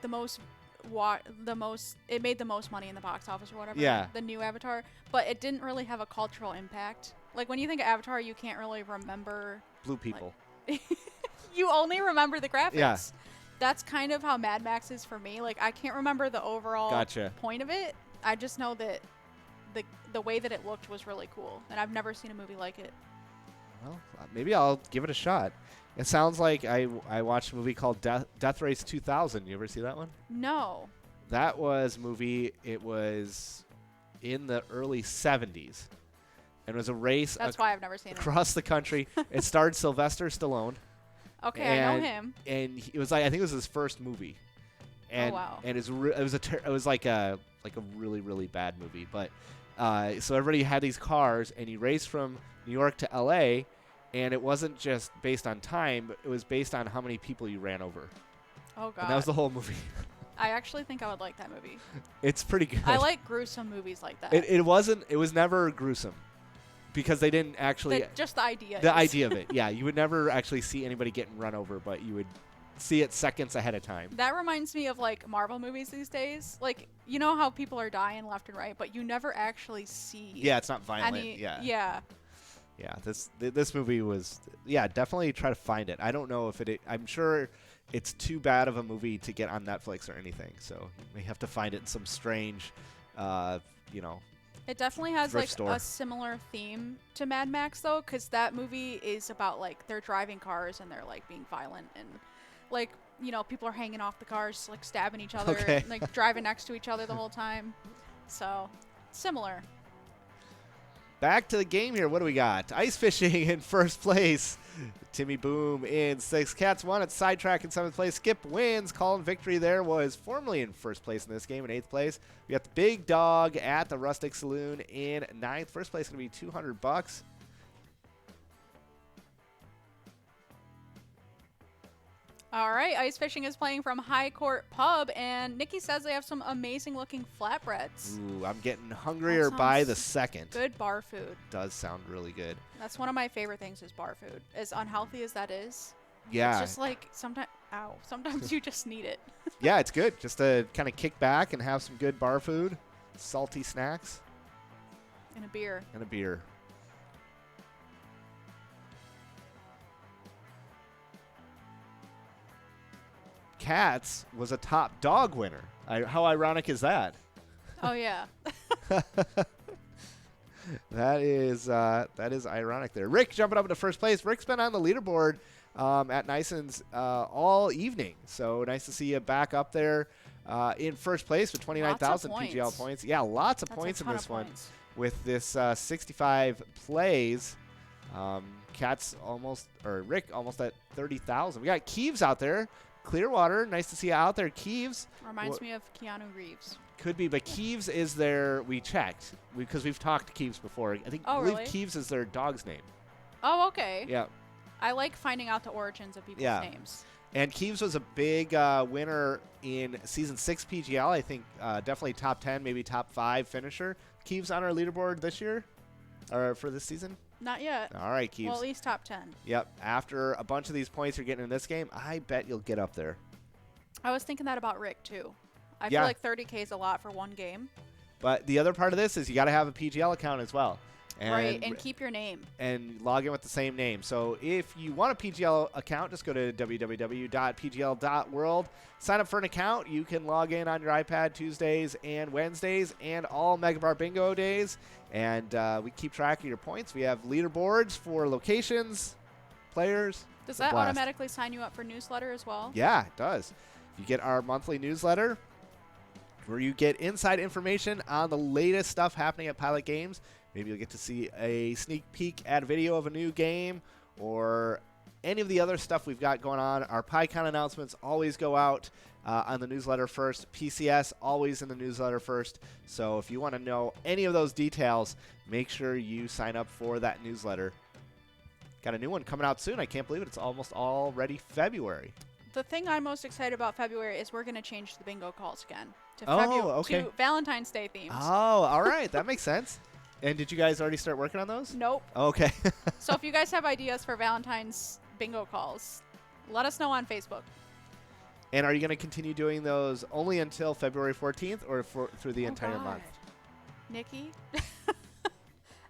it made the most money in the box office or whatever. Yeah. The new Avatar, but it didn't really have a cultural impact. Like when you think of Avatar, you can't really remember blue people. Like, you only remember the graphics. Yeah. That's kind of how Mad Max is for me. Like I can't remember the overall point of it. I just know that the way that it looked was really cool, and I've never seen a movie like it. Well, maybe I'll give it a shot. It sounds like I watched a movie called Death Race 2000. You ever see that one? No. That was a movie. It was in the early 70s. And it was a race That's why I've never seen it. Across the country. It starred Sylvester Stallone. Okay, I know him. And it was like, I think it was his first movie. And, oh, wow. And it was like a really, really bad movie. But so everybody had these cars, and he raced from New York to L.A., and it wasn't just based on time, but it was based on how many people you ran over. Oh, God. And that was the whole movie. I actually think I would like that movie. It's pretty good. I like gruesome movies like that. It was never gruesome. Because they didn't actually... just the idea. The idea of it, yeah. You would never actually see anybody getting run over, but you would see it seconds ahead of time. That reminds me of, like, Marvel movies these days. Like, you know how people are dying left and right, but you never actually see... Yeah, it's not violent. Yeah. Yeah, this movie was... Yeah, definitely try to find it. I don't know if it... I'm sure it's too bad of a movie to get on Netflix or anything. So we have to find it in some strange, you know, It definitely has thrift like store. a similar theme to Mad Max though, because that movie is about like they're driving cars and they're like being violent and like people are hanging off the cars, like stabbing each other, Okay. and, like driving next to each other the whole time. So similar. Back to the game here. What do we got? Ice fishing in first place. Timmy Boom in 6th. Cats 1 at sidetrack in 7th place. Skip wins. Colin Victory there was formerly in first place in this game in 8th place. We got the Big Dog at the Rustic Saloon in 9th. First place going to be $200. All right, Ice Fishing is playing from High Court Pub, and Nikki says they have some amazing-looking flatbreads. Ooh, I'm getting hungrier by the second. Good bar food. Does sound really good. That's one of my favorite things is bar food. As unhealthy as that is, Yeah. it's just like sometimes you just need it. Yeah, it's good. Just to kind of kick back and have some good bar food, salty snacks, And a beer. and a beer. Cats was a top dog winner. How ironic is that? Oh yeah. That is ironic there. Rick jumping up into first place. Rick's been on the leaderboard at Nison's all evening, so nice to see you back up there in first place with 29,000 PGL points. Yeah, lots of That's points a in ton this of one points. with this 65 plays. Cats Rick almost at 30,000. We got Keeves out there. Clearwater, nice to see you out there, Keeves. Reminds me of Keanu Reeves. Could be, but Keeves is their. We checked because we've talked to Keeves before. I believe really? Keeves is their dog's name. Oh, okay. Yeah, I like finding out the origins of people's names. and Keeves was a big winner in season 6 PGL. I think definitely top 10, maybe top 5 finisher. Keeves on our leaderboard this year, or for this season. Not yet. All right, Keeves. Well, at least top 10. Yep. After a bunch of these points you're getting in this game, I bet you'll get up there. I was thinking that about Rick too. I Yeah. feel like 30K is a lot for one game. But the other part of this is you got to have a PGL account as well. Right, and keep your name. And log in with the same name. So if you want a PGL account, just go to www.pgl.world. Sign up for an account. You can log in on your iPad Tuesdays and Wednesdays and all Mega Bar Bingo days. And we keep track of your points. We have leaderboards for locations, players. Does It's a that blast. automatically sign you up for newsletter as well? Yeah, it does. You get our monthly newsletter where you get inside information on the latest stuff happening at Pilot Games. Maybe you'll get to see a sneak peek at a video of a new game or any of the other stuff we've got going on. Our PyCon announcements always go out on the newsletter first. PCS always in the newsletter first. So if you want to know any of those details, make sure you sign up for that newsletter. Got a new one coming out soon. I can't believe it. It's almost already February. The thing I'm most excited about February is we're going to change the bingo calls again to, Okay. to Valentine's Day themes. Oh, all right. That makes sense. And did you guys already start working on those? Nope. Okay. So if you guys have ideas for Valentine's bingo calls, let us know on Facebook. And are you going to continue doing those only until February 14th or through the entire month? Nikki?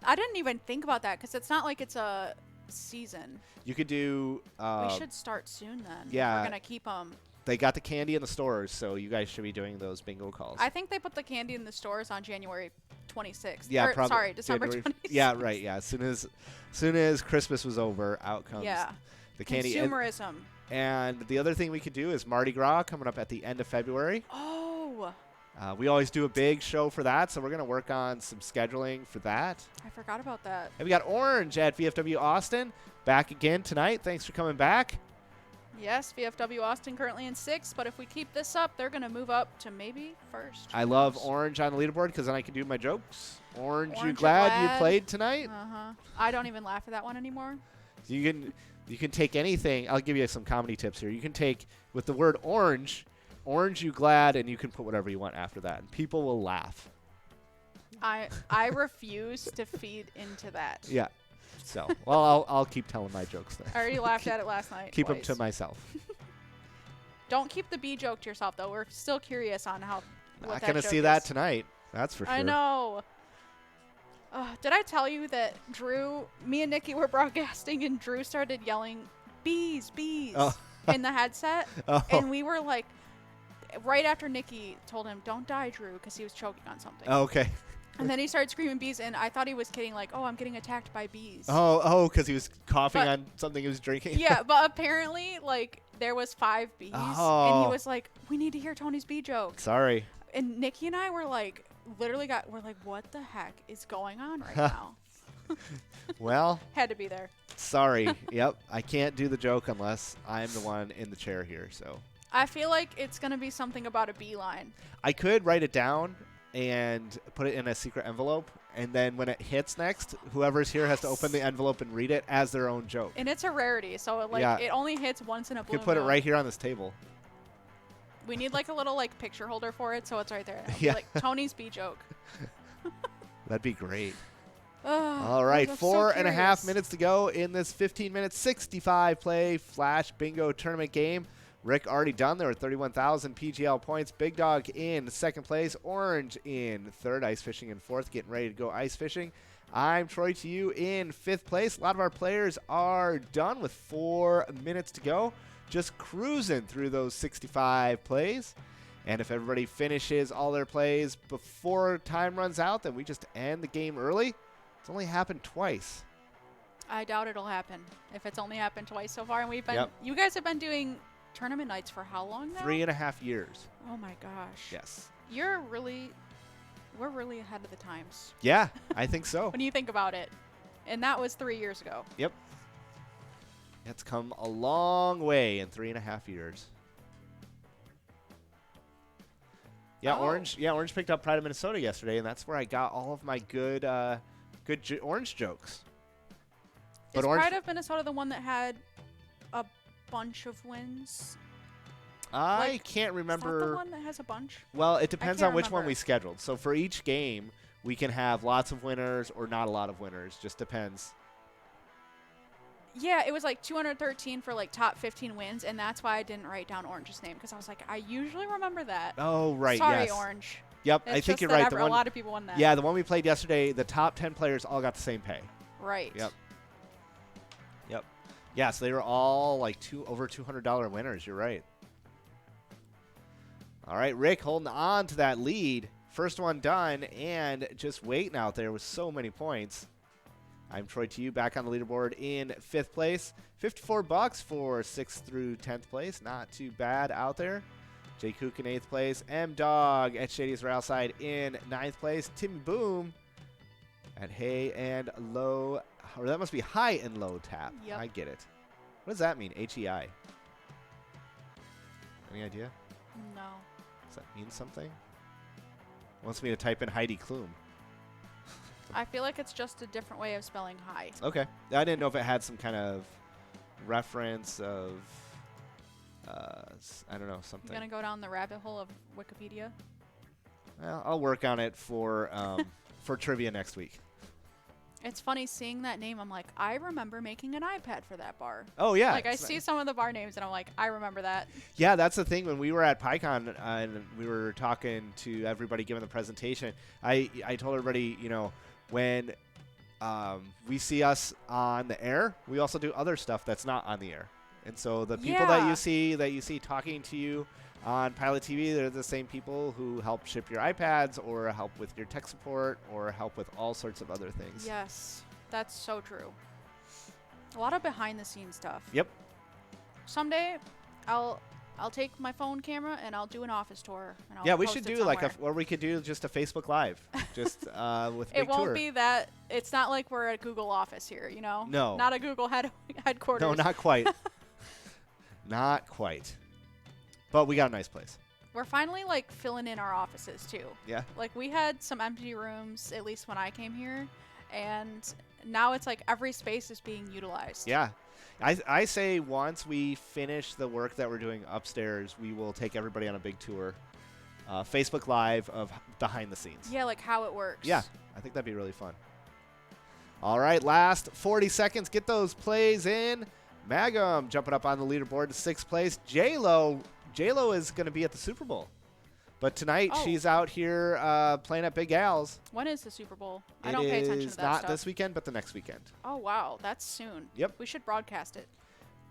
I didn't even think about that because it's not like it's a season. You could do. We should start soon then. yeah. We're going to keep them. They got the candy in the stores, so you guys should be doing those bingo calls. I think they put the candy in the stores on January 26th. Yeah, Or, probably. sorry, December January 26th. Yeah, right. Yeah, as soon as Christmas was over, out comes Yeah. the candy. And, Consumerism. and the other thing we could do is Mardi Gras coming up at the end of February. Oh, We always do a big show for that, so we're going to work on some scheduling for that. I forgot about that. And we got Orange at VFW Austin back again tonight. Thanks for coming back. Yes, VFW Austin currently in 6th, but if we keep this up, they're going to move up to maybe 1st. I love Orange on the leaderboard because then I can do my jokes. Orange, you Orange, glad you glad. played tonight? Uh-huh. I don't even laugh at that one anymore. You can take anything. I'll give you some comedy tips here. You can take, with the word orange, you glad, and you can put whatever you want after that, and people will laugh. I refuse to feed into that. Yeah. So, well, I'll keep telling my jokes then. I already laughed at it last night. Keep them twice. to myself. Don't keep the B joke to yourself, though. We're still curious on how. Not going to see that tonight. That's for sure. I know. Did I tell you that me and Nikki were broadcasting and Drew started yelling, bees, bees. Oh. in the headset. Oh. And we were like, right after Nikki told him, "Don't die, Drew," because he was choking on something. Oh, okay. And then he started screaming bees, and I thought he was kidding, like, "Oh, I'm getting attacked by bees." Oh, because he was coughing on something he was drinking. Yeah, but apparently, like, there was 5 bees, and he was like, "We need to hear Tony's bee joke." Sorry. And Nikki and I were like, we're like, "What the heck is going on right now?" Well, Had to be there. sorry. Yep, I can't do the joke unless I'm the one in the chair here. So I feel like it's gonna be something about a beeline. I could write it down and put it in a secret envelope, and then when it hits next, whoever's here has to open the envelope and read it as their own joke. And it's a rarity, so it only hits once in a blue You could put it moon. right here on this table. We need like a little like picture holder for it, so it's right there. It'll be Yeah. like Tony's bee joke. That'd be great. Ugh, All right, I'm so 4.5 curious. minutes to go in this 15-minute 65-play Flash Bingo tournament game. Rick already done there with 31,000 PGL points. Big Dog in second place. Orange in third. Ice Fishing in fourth. Getting ready to go ice fishing. I'm Troy to you in fifth place. A lot of our players are done with 4 minutes to go. Just cruising through those 65 plays. And if everybody finishes all their plays before time runs out, then we just end the game early. It's only happened twice. I doubt it'll happen. If it's only happened twice so far, and we've been, Yep. you guys have been doing tournament nights for how long now? 3.5 years. Oh my gosh. Yes. We're really ahead of the times Yeah, I think so. when you think about it. And that was 3 years ago. Yep. It's come a long way in 3.5 years. Yeah, Oh. Orange picked up Pride of Minnesota yesterday, and that's where I got all of my good Orange jokes. But Is Orange, Pride of Minnesota the one that had a bunch of wins? I like, can't Is that remember. the one that has a bunch? Well, it depends can't on which one remember. we scheduled. So for each game, we can have lots of winners or not a lot of winners. Just depends. Yeah, it was like 213 for like top 15 wins, and that's why I didn't write down Orange's name, because I was like, I usually remember that. Oh, right. Sorry, yes. Orange. Yep, It's I think just you're that right. The a one, lot of people won that. yeah, the one we played yesterday, the top 10 players all got the same pay. Right. Yep. Yep. Yeah, so they were all like over $200 winners. You're right. All right, Rick holding on to that lead. First one done, and just waiting out there with so many points. I'm Troy to you, back on the leaderboard in fifth place. $54 for 6th through 10th place. Not too bad out there. Jay Cook in 8th place. M Dog at Shady's Rail Side in 9th place. Timmy Boom at Hay and Low, or that must be High and Low Tap. Yep. I get it. What does that mean? HEI. Any idea? No. Does that mean something? Wants me to type in Heidi Klum. I feel like it's just a different way of spelling high. Okay. I didn't know if it had some kind of reference of, I don't know, I'm something. going to go down the rabbit hole of Wikipedia. Well, I'll work on it for trivia next week. It's funny seeing that name. I'm like, I remember making an iPad for that bar. Oh, yeah. Like, I see some of the bar names, and I'm like, I remember that. Yeah, that's the thing. When we were at PyCon and we were talking to everybody giving the presentation, I told everybody, you know, when we see us on the air, we also do other stuff that's not on the air. And so the people that you see talking to you on Pilot TV, they're the same people who help ship your iPads or help with your tech support or help with all sorts of other things. Yes, that's so true. A lot of behind the scenes stuff. Yep. Someday, I'll take my phone camera and I'll do an office tour. And I'll Yeah, we post should it do somewhere. or we could do just a Facebook Live, just with a It big won't tour. be that. It's not like we're at Google office here, you know? No. Not a Google headquarters. No, not quite. Not quite. But we got a nice place. We're finally like filling in our offices too. Yeah. Like we had some empty rooms, at least when I came here, and now it's like every space is being utilized. Yeah. I say once we finish the work that we're doing upstairs, we will take everybody on a big tour. Facebook Live of behind the scenes. Yeah, like how it works. Yeah, I think that'd be really fun. All right, last 40 seconds. Get those plays in. Magum jumping up on the leaderboard to 6th place. J-Lo is going to be at the Super Bowl. But tonight Oh. she's out here playing at Big Al's. When is the Super Bowl? I don't pay attention to It is that not stuff. this weekend, but the next weekend. Oh wow, that's soon. Yep. We should broadcast it.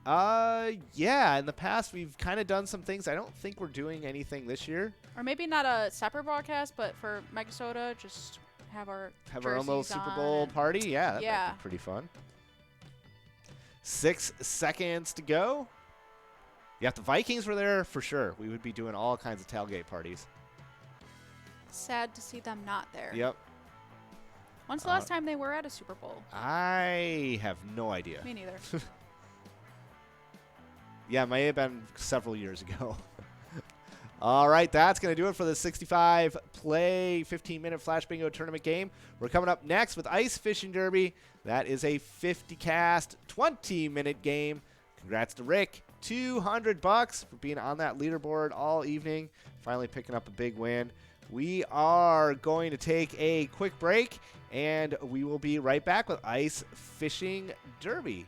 Yeah. In the past, we've kind of done some things. I don't think we're doing anything this year. Or maybe not a separate broadcast, but for Megasoda, just have our own little Super Bowl party. Yeah, that might be pretty fun. 6 seconds to go. Yeah, if the Vikings were there, for sure, we would be doing all kinds of tailgate parties. Sad to see them not there. Yep. When's the last time they were at a Super Bowl? I have no idea. Me neither. Yeah, it may have been several years ago. All right, that's going to do it for the 65-play, 15-minute Flash Bingo tournament game. We're coming up next with Ice Fishing Derby. That is a 50-cast, 20-minute game. Congrats to Rick. $200 for being on that leaderboard all evening, finally picking up a big win. We are going to take a quick break, and we will be right back with Ice Fishing Derby.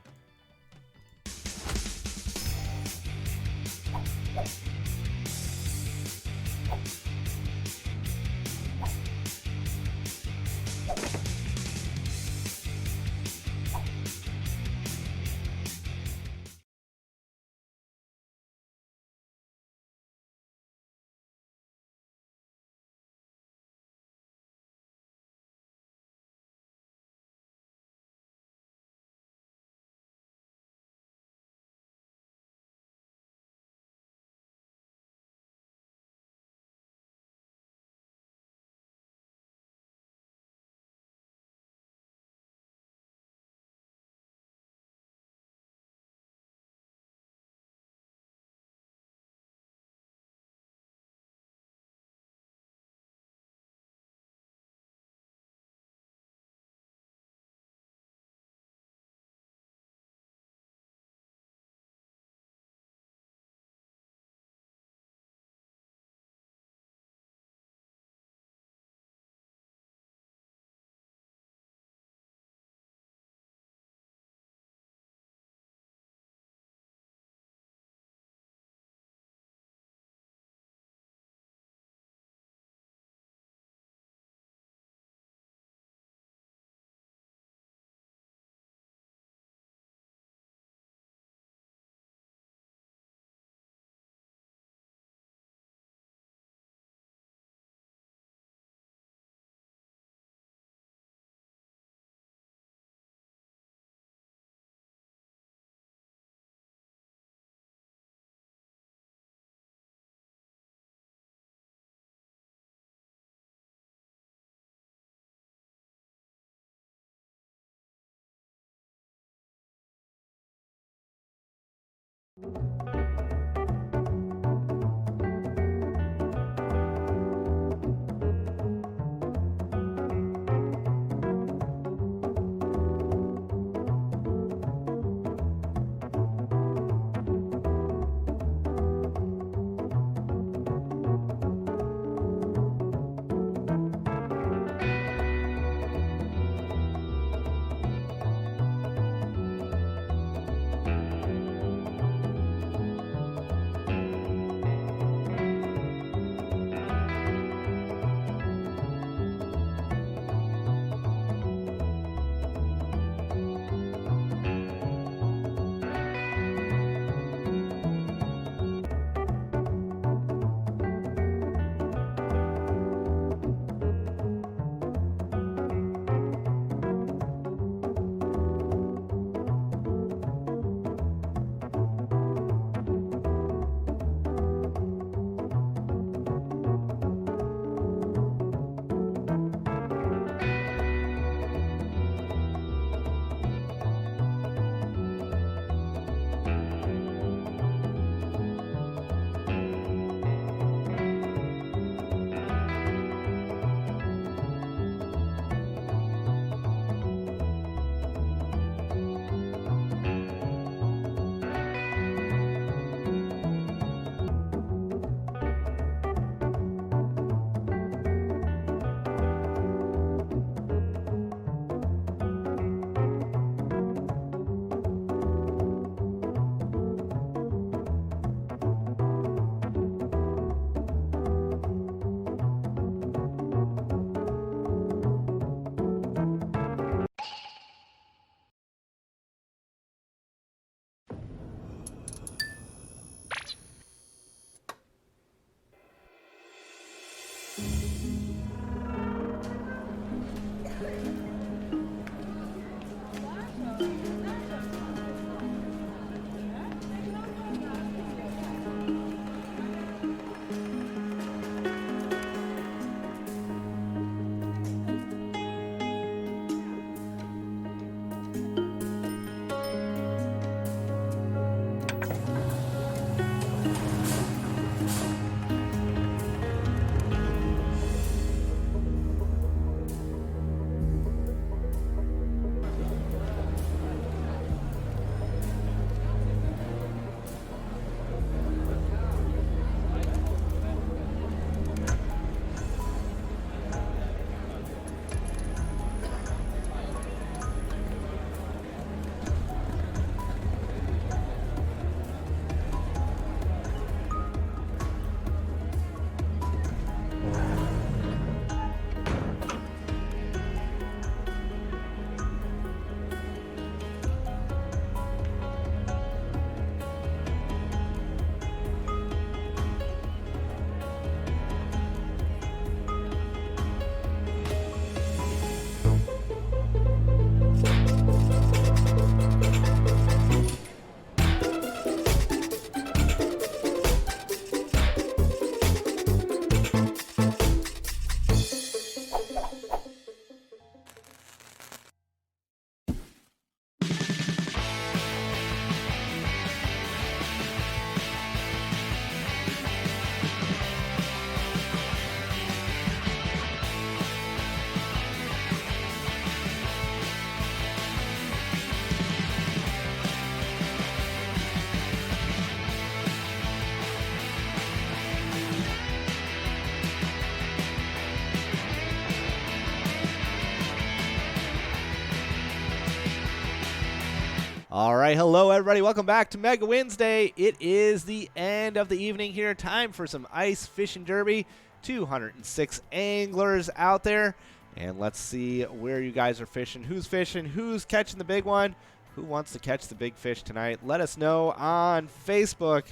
All right, hello everybody. Welcome back to Mega Wednesday. It is the end of the evening here. Time for some ice fishing derby. 206 anglers out there. And let's see where you guys are fishing, who's catching the big one, who wants to catch the big fish tonight. Let us know on Facebook.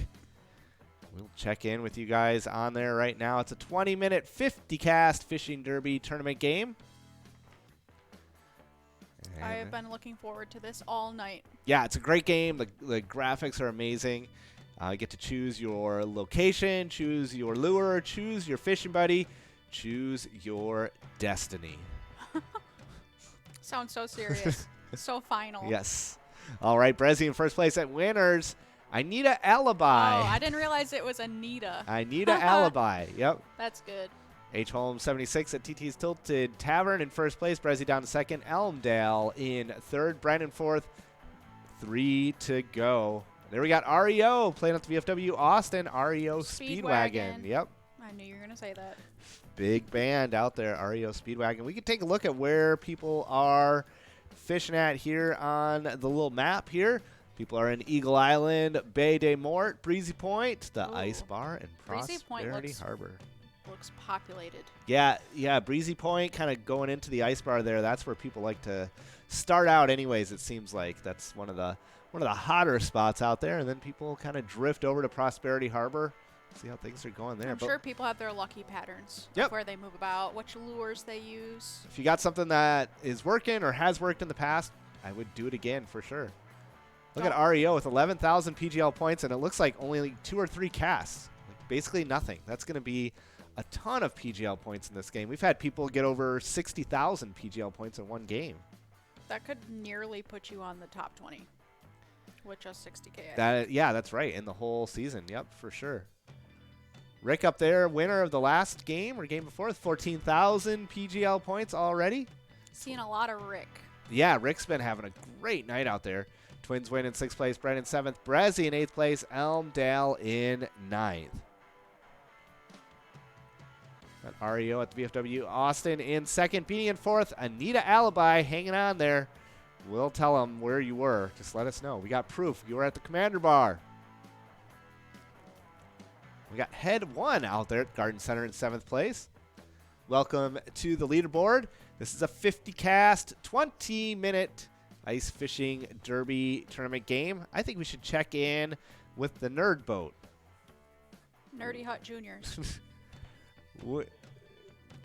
We'll check in with you guys on there right now. It's a 20-minute 50-cast fishing derby tournament game. I have been looking forward to this all night. Yeah, it's a great game. The graphics are amazing. You get to choose your location, choose your lure, choose your fishing buddy, choose your destiny. Sounds so serious. So final. Yes. All right, Brezzy in first place at winners. I need an alibi. Oh, I didn't realize it was Anita. I need an alibi. Yep. That's good. H. Holmes 76 at TT's Tilted Tavern in first place. Brezzy down to second. Elmdale in third. Brandon fourth. 3 to go. There we got REO playing at the VFW Austin. REO Speedwagon. Yep. I knew you were going to say that. Big band out there, REO Speedwagon. We can take a look at where people are fishing at here on the little map here. People are in Eagle Island, Bay de Mort, Breezy Point, the Ice Bar, and Prosperity Harbor. Looks populated. Yeah, Breezy Point, kind of going into the Ice Bar there. That's where people like to start out anyways, it seems like. That's one of the hotter spots out there, and then people kind of drift over to Prosperity Harbor. See how things are going there. I'm sure people have their lucky patterns. Yep. Where they move about, which lures they use. If you got something that is working or has worked in the past, I would do it again for sure. Look at REO with 11,000 PGL points, and it looks like only like 2 or 3 casts. Like basically nothing. That's going to be a ton of PGL points in this game. We've had people get over 60,000 PGL points in one game. That could nearly put you on the top 20 with just 60K. Yeah, that's right. In the whole season. Yep, for sure. Rick up there, winner of the last game or game before, with 14,000 PGL points already. Seeing a lot of Rick. Yeah, Rick's been having a great night out there. Twins win in 6th place, Brennan 7th, Brezzy in 8th place, Elmdale in 9th. Got REO at the VFW Austin in 2nd, Beanie in 4th, Anita Alibi hanging on there. We'll tell them where you were. Just let us know. We got proof. You were at the Commander Bar. We got Head 1 out there at Garden Center in 7th place. Welcome to the leaderboard. This is a 50-cast, 20-minute ice fishing derby tournament game. I think we should check in with the Nerd Boat. Nerdy Hut Juniors. What?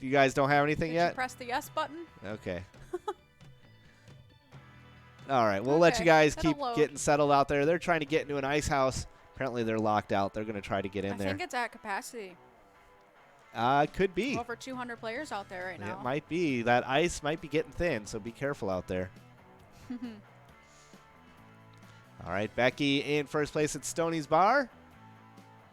You guys don't have anything Did yet? You press the yes button? Okay. All right, we'll let you guys keep getting settled out there. They're trying to get into an ice house. Apparently they're locked out. They're going to try to get in there. I think it's at capacity. Could be. Over 200 players out there right now. It might be. That ice might be getting thin, so be careful out there. All right, Becky in first place at Stoney's Bar.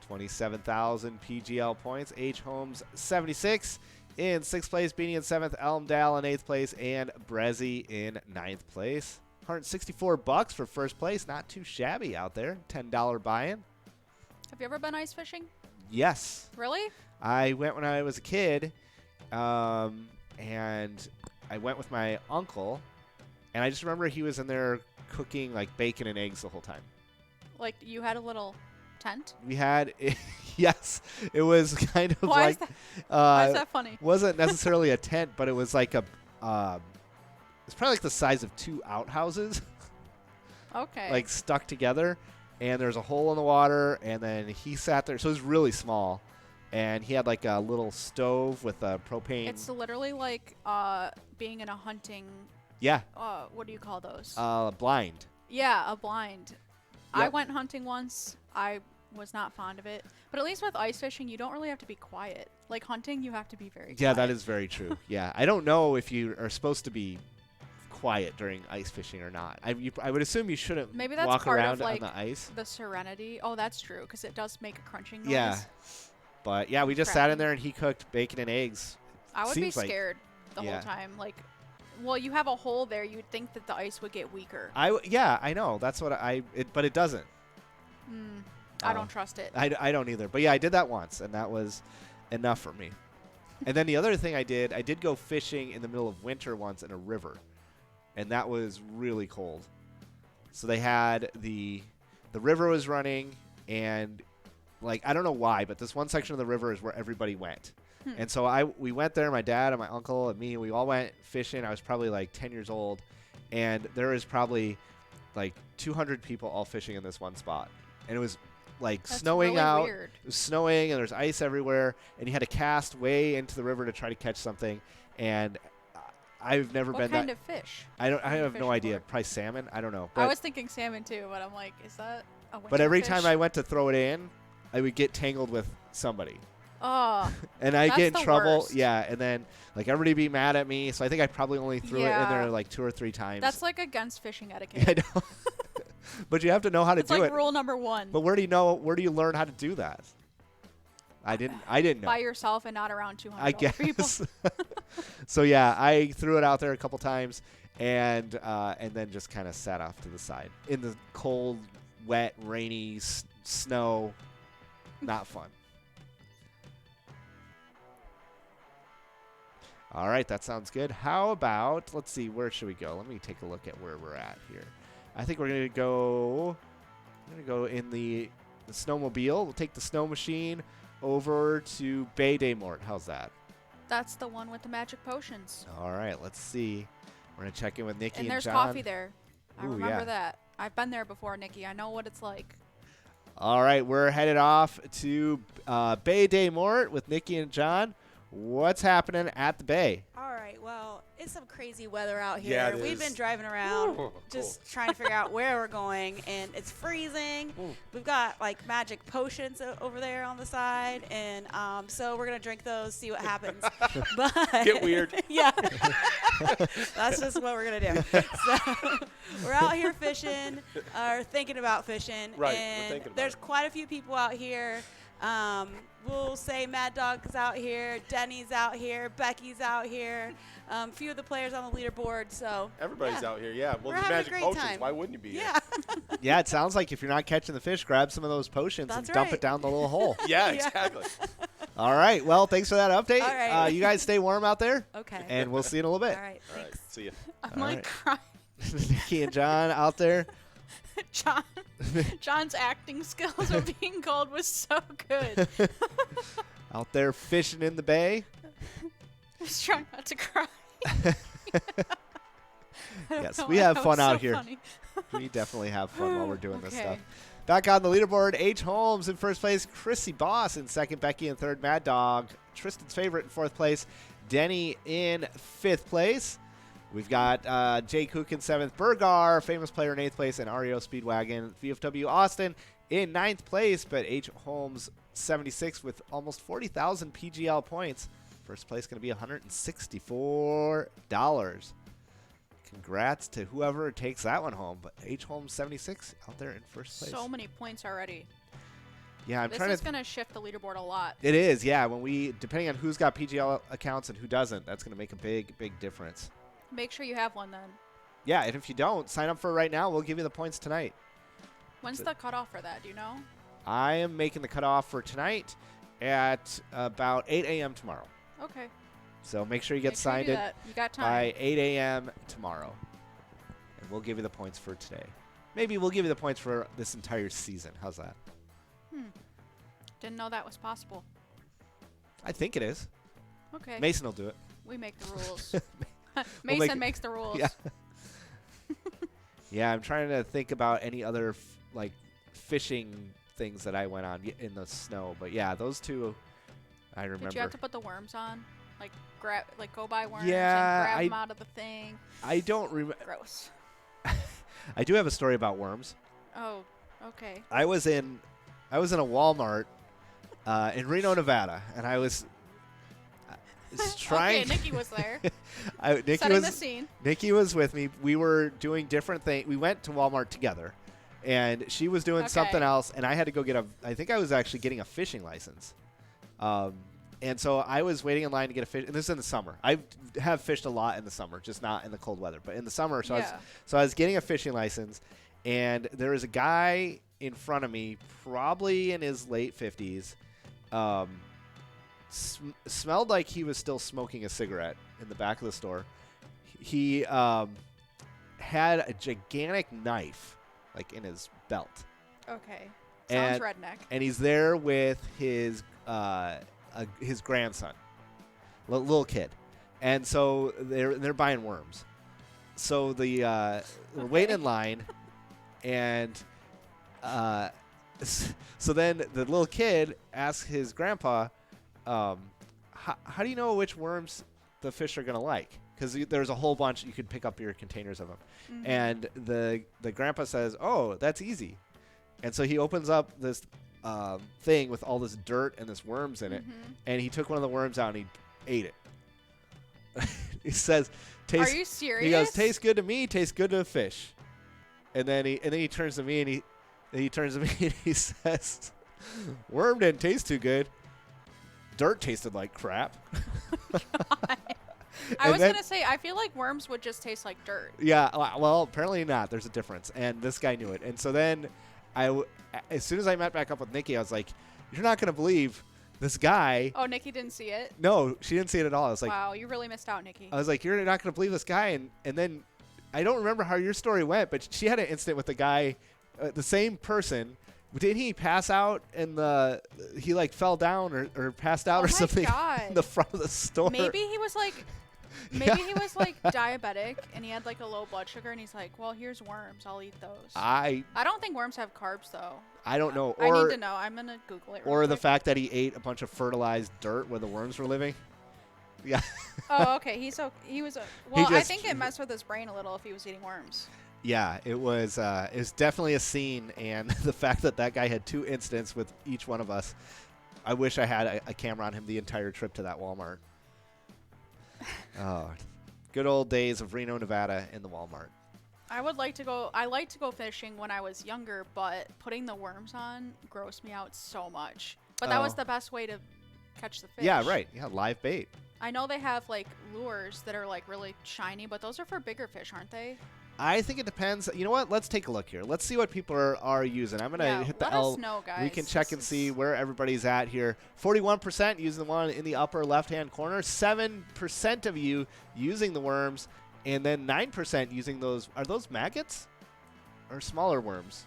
27,000 PGL points. H. Holmes, 76. In 6th place, Beanie in 7th, Elmdale in 8th place, and Brezzy in 9th place. $164 for first place. Not too shabby out there. $10 buy-in. Have you ever been ice fishing? Yes. Really? I went when I was a kid, and I went with my uncle, and I just remember he was in there cooking like bacon and eggs the whole time. Like you had a little tent? We had, yes, it was kind of Why like. Why is that funny? Wasn't necessarily a tent, but it was like a. It's probably like the size of 2 outhouses. Okay. Like stuck together, and there's a hole in the water, and then he sat there. So it was really small, and he had like a little stove with a propane. It's literally like being in a hunting. Yeah. What do you call those? Blind. Yeah, a blind. Yep. I went hunting once. I was not fond of it. But at least with ice fishing, you don't really have to be quiet. Like hunting, you have to be very quiet. Yeah, that is very true. Yeah. I don't know if you are supposed to be quiet during ice fishing or not. I would assume you shouldn't Maybe that's walk part around of, like, on the ice. the serenity. Oh, that's true, because it does make a crunching noise. Yeah. But, yeah, we just sat in there, and he cooked bacon and eggs. I would be Seems like- scared the whole time. Like, well, you have a hole there. You would think that the ice would get weaker. Yeah, I know. That's what but it doesn't. I don't trust it. I don't either. But, yeah, I did that once, and that was enough for me. And then the other thing I did go fishing in the middle of winter once in a river. And that was really cold. So they had the river was running, and like I don't know why, but this one section of the river is where everybody went. And so we went there, my dad and my uncle and me, and we all went fishing. I was probably like 10 years old, and there was probably like 200 people all fishing in this one spot. And it was like That's snowing really out. weird. It was snowing, and there's ice everywhere, and you had to cast way into the river to try to catch something. And I've never What been kind that. of fish? I What are you have no fishing idea. for? Probably salmon. I don't know. I was thinking salmon too, but I'm like, is that a winter But every fish? time I went to throw it in, I would get tangled with somebody. Oh, And I That's get in the trouble. worst. Yeah, and then like everybody be mad at me. So I think I probably only threw it in Yeah. there like 2 or 3 times. that's like against fishing I etiquette. know. But you have to know how to It's do like it. rule number 1. But where do you learn how to do that? I didn't know. By yourself and not around 200 I other people. guess. So yeah, I threw it out there a couple times, and then just kind of sat off to the side in the cold, wet, rainy snow. Not fun. All right, that sounds good. How about, let's see, where should we go? Let me take a look at where we're at here. I think we're gonna go in the snowmobile. We'll take the snow machine over to Bay Day Mort. How's that? That's the one with the magic potions. All right, let's see. We're gonna check in with Nikki And and there's John. coffee there. I Ooh, remember yeah. that. I've been there before, Nikki. I know what it's like. All right, we're headed off to Bay Day Mort with Nikki and John. What's happening at the Bay? All right, well, it's some crazy weather out here. Yeah, it We've is. been driving around Ooh, just trying to figure out where we're going, and it's freezing. We've got like magic potions over there on the side, and so we're gonna drink those, see what happens. But Get weird. Yeah, that's just what we're gonna do. So we're out here fishing, or thinking about fishing, Right, we're and thinking about there's it. quite a few people out here. We'll say Mad Dog's out here, Denny's out here, Becky's out here, a few of the players on the leaderboard. So Everybody's yeah. out here, yeah. Well, We're the having a magic great potions, time. why wouldn't you be Yeah, Yeah, it sounds like if you're not catching the fish, grab some of those potions That's and dump right. it down the little hole. here? Yeah, Yeah. exactly. All right, well, thanks for that update. All right. You guys stay warm out there, okay. and we'll see you in a little bit. All right, All right, thanks. see ya. I'm All like right. crying. Nikki and John out there. John's acting skills are being called was so good. Out there fishing in the bay. Just trying not to cry. Yes, No, we have that fun was out so here. funny. We definitely have fun while we're doing this Okay. stuff. Back on the leaderboard, H. Holmes in first place, Chrissy Boss in second, Becky in third, Mad Dog, Tristan's favorite in fourth place, Denny in fifth place. We've got Jay Cook in seventh, Burgar, famous player in eighth place, and REO Speedwagon, VFW Austin in ninth place, but H. Holmes 76 with almost 40,000 PGL points. First place going to be $164. Congrats to whoever takes that one home. But H. Holmes 76 out there in first place. So many points already. Yeah, I'm This trying is to. going to shift the leaderboard a lot. It is, yeah. When we, depending on who's got PGL accounts and who doesn't, that's going to make a big, big difference. Make sure you have one then. Yeah, and if you don't, sign up for it right now. We'll give you the points tonight. When's the cutoff for that? Do you know? I am making the cutoff for tonight at about 8 a.m. tomorrow. Okay. So make sure you get Make sure you signed do in that. You got time. by 8 a.m. tomorrow. And we'll give you the points for today. Maybe we'll give you the points for this entire season. How's that? Didn't know that was possible. I think it is. Okay. Mason will do it. We make the rules. make Mason it- makes the rules. Yeah. Yeah, I'm trying to think about any other like fishing things that I went on in the snow. But yeah, those two I remember. Did you have to put the worms on? Like go buy worms Yeah, and grab I- them out of the thing? I don't remember. Gross. I do have a story about worms. Oh, okay. I was in a Walmart in Reno, Nevada, and I was trying. Okay, Nikki was there. Nikki Setting was the scene. Nikki was with me. We were doing different things. We went to Walmart together, and she was doing something Okay. else, and I had to go get I think I was actually getting a fishing license. And so I was waiting in line to get a fish. And this is in the summer. I have fished a lot in the summer, just not in the cold weather, but in the summer. So Yeah. I was getting a fishing license, and there was a guy in front of me, probably in his late 50s. Smelled like he was still smoking a cigarette in the back of the store. He had a gigantic knife like in his belt. Okay. And- Sounds redneck. And he's there with his grandson, little kid, and so they're buying worms. So we're waiting in line, and so then the little kid asks his grandpa, how do you know which worms the fish are gonna like? Because there's a whole bunch, you could pick up your containers of them. Mhm. And the grandpa says, oh, that's easy. And so he opens up this thing with all this dirt and this worms in it, and he took one of the worms out and he ate it. He says, Are you serious? he goes, tastes good to me, tastes good to a fish. And then he turns to me and he turns to me and he says, worm didn't taste too good. Dirt tasted like crap. I was going to say, I feel like worms would just taste like dirt. Yeah, well, apparently not. There's a difference. And this guy knew it. And so then as soon as I met back up with Nikki, I was like, you're not going to believe this guy. Oh, Nikki didn't see it? No, she didn't see it at all. I was like, wow, you really missed out, Nikki. I was like, you're not going to believe this guy. And then I don't remember how your story went, but she had an incident with the guy, the same person. Didn't he pass out and he like fell down or passed out Oh or my something God. in the front of the store? Maybe he was like diabetic and he had like a low blood sugar and he's like, well, here's worms. I'll eat those. I don't think worms have carbs though. I don't know. I need to know. I'm going to Google it. Or real the quick. fact that he ate a bunch of fertilized dirt where the worms were living. Yeah. Oh, okay. Well, I think it messed with his brain a little if he was eating worms. Yeah, it was definitely a scene, and the fact that guy had 2 incidents with each one of us, I wish I had a camera on him the entire trip to that Walmart. Oh, good old days of Reno, Nevada in the Walmart. I liked to go fishing when I was younger, but putting the worms on grossed me out so much. But that was Oh. the best way to catch the fish. Yeah, right. Yeah, live bait. I know they have like lures that are like really shiny, but those are for bigger fish, aren't they? I think it depends. You know what? Let's take a look here. Let's see what people are using. I'm going to hit the let L. us know, guys. We can check and see where everybody's at here. 41% using the one in the upper left-hand corner. 7% of you using the worms. And then 9% using those. Are those maggots or smaller worms?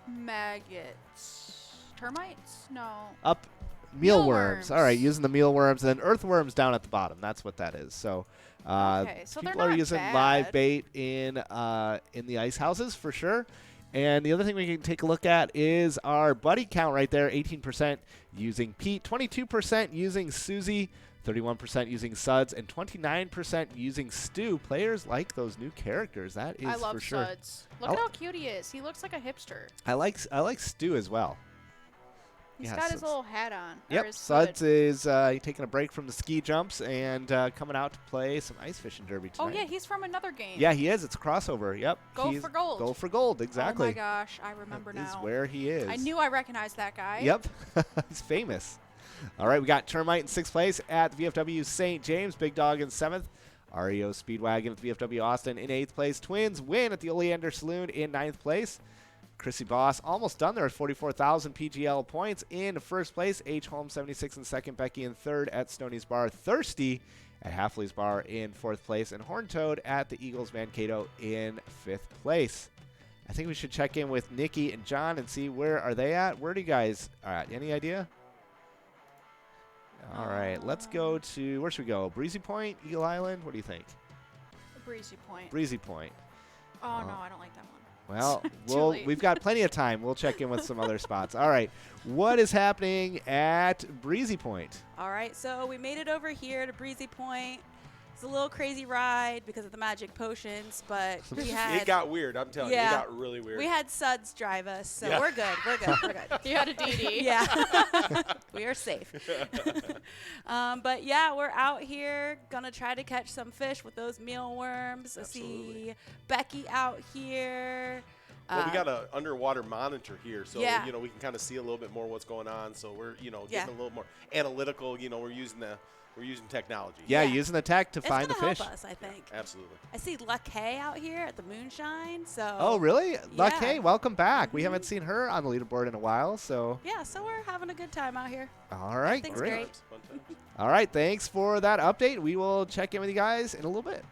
Maggots. Termites? No. Up. Mealworms. Mealworms. All right, using the mealworms. And then earthworms down at the bottom. That's what that is. So Okay, so they're people are not using bad. live bait in the ice houses for sure. And the other thing we can take a look at is our buddy count right there. 18% using Pete, 22% using Susie, 31% using Suds, and 29% using Stu. Players like those new characters. That is I love for sure. Suds. Look at how cute he is. He looks like a hipster. I like Stu as well. He's Yeah, got his Suds. little hat on. or Yep, his Suds hood. is taking a break from the ski jumps and coming out to play some ice fishing derby Oh tonight. yeah, he's from another game. Yeah, he is. It's a crossover. Yep. Go He's for gold. Go for gold. Exactly. Oh my gosh, I remember That is now. where he is. I knew I recognized that guy. Yep. He's famous. All right, we got Termite in 6th place at the VFW St. James. Big Dog in 7th. REO Speedwagon at the VFW Austin in 8th place. Twins win at the Oleander Saloon in 9th place. Chrissy Boss almost done there at 44,000 PGL points in 1st place. H. Holmes 76 in 2nd. Becky in 3rd at Stoney's Bar. Thirsty at Halfley's Bar in 4th place. And Horntoad at the Eagles Mankato in 5th place. I think we should check in with Nikki and John and see where are they at. Where do you guys at? Any idea? All right, let's go to, where should we go? Breezy Point, Eagle Island? What do you think? Breezy Point. Breezy Point. Oh no, I don't like that one. Well, Too late. we've got plenty of time. We'll check in with some other spots. All right, what is happening at Breezy Point? All right, so we made it over here to Breezy Point. It's a little crazy ride because of the magic potions, but we had It got weird. I'm telling you, it got really weird. we had Suds drive us, so Yeah. we're good. We're good. We're good. You had a DD. Yeah, we are safe. But yeah, we're out here gonna try to catch some fish with those mealworms. I Absolutely. see Becky out here. Well, we got an underwater monitor here, so Yeah. we can kind of see a little bit more what's going on. So we're getting Yeah. a little more analytical. We're using technology. Yeah, Yeah. using the tech to It's find the gonna fish. help us, I think. Absolutely. I see Luckay out here at the Moonshine. So Oh, really? Luck, Yeah. hey, welcome back. We haven't seen her on the leaderboard in a while, so. yeah, so we're having a good time out here. All right, Everything's great. great. Fun times. All right, thanks for that update. We will check in with you guys in a little bit.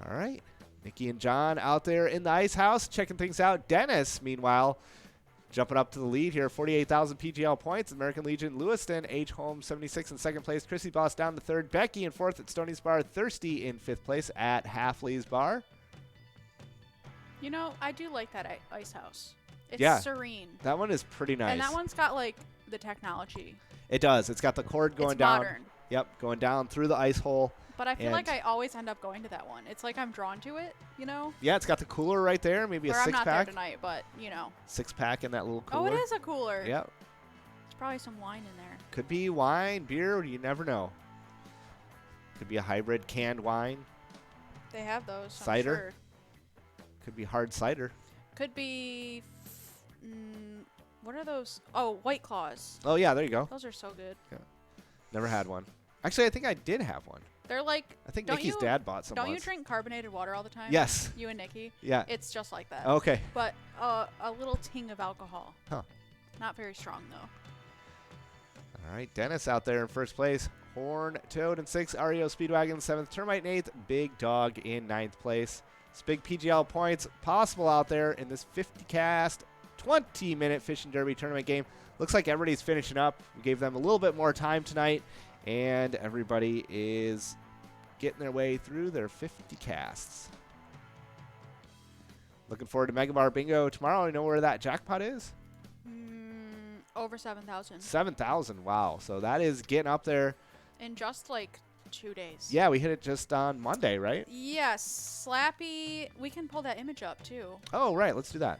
All right. Nikki and John out there in the ice house checking things out. Dennis, meanwhile, jumping up to the lead here, 48,000 PGL points. American Legion, Lewiston, H. Holmes, 76 in second place. Chrissy Boss down to third. Becky in fourth at Stoney's Bar. Thirsty in fifth place at Halfley's Bar. You know, I do like that ice house. It's Yeah. serene. That one is pretty nice. And that one's got, like, the technology. It does. It's got the cord going It's down. modern. Yep, going down through the ice hole. But I feel And- like I always end up going to that one. It's like I'm drawn to it, you know? Yeah, it's got the cooler right there. Maybe a Or I'm not there six-pack. tonight, but, you know. Six-pack in that little Oh, cooler. it is a cooler. Yep. There's probably some wine in there. Could be wine, beer, you never know. Could be a hybrid canned wine. They have those. I'm Cider? sure. Could be hard cider. Could be. What are those? Oh, White Claws. Oh, yeah, there you go. Those are so good. Never had one. Actually, I think I did have one. They're like. I think Don't Nikki's you- dad bought some Don't you once. drink carbonated water all the time? Yes. You and Nikki. Yeah. It's just like that. Okay. But a little ting of alcohol. Huh. Not very strong though. All right, Dennis out there in first place. Horn, Toad in sixth. REO Speedwagon in seventh. Termite in eighth. Big Dog in ninth place. It's big PGL points possible out there in this 50-cast, 20-minute fishing derby tournament game. Looks like everybody's finishing up. We gave them a little bit more time tonight, and everybody is getting their way through their 50 casts. Looking forward to Mega Bar Bingo tomorrow. You know where that jackpot is? Over 7,000 7,000. Wow. So that is getting up there. in just like 2 days. Yeah, we hit it just on Monday, right? Yes, Slappy. We can pull that image up too. Oh, right. Let's do that.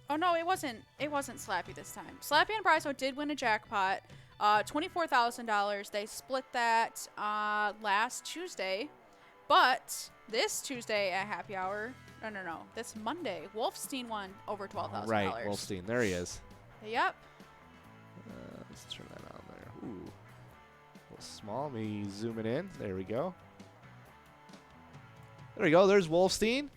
Oh no, it wasn't. It wasn't Slappy this time. Slappy and Bryso did win a jackpot, $24,000. They split that last Tuesday, but this Tuesday at happy hour. No. This Monday, Wolfstein won over $12,000. Right, Wolfstein. There he is. Yep. Let's turn that on there. Ooh. A little small. Me zoom it in. There we go. There we go. There's Wolfstein.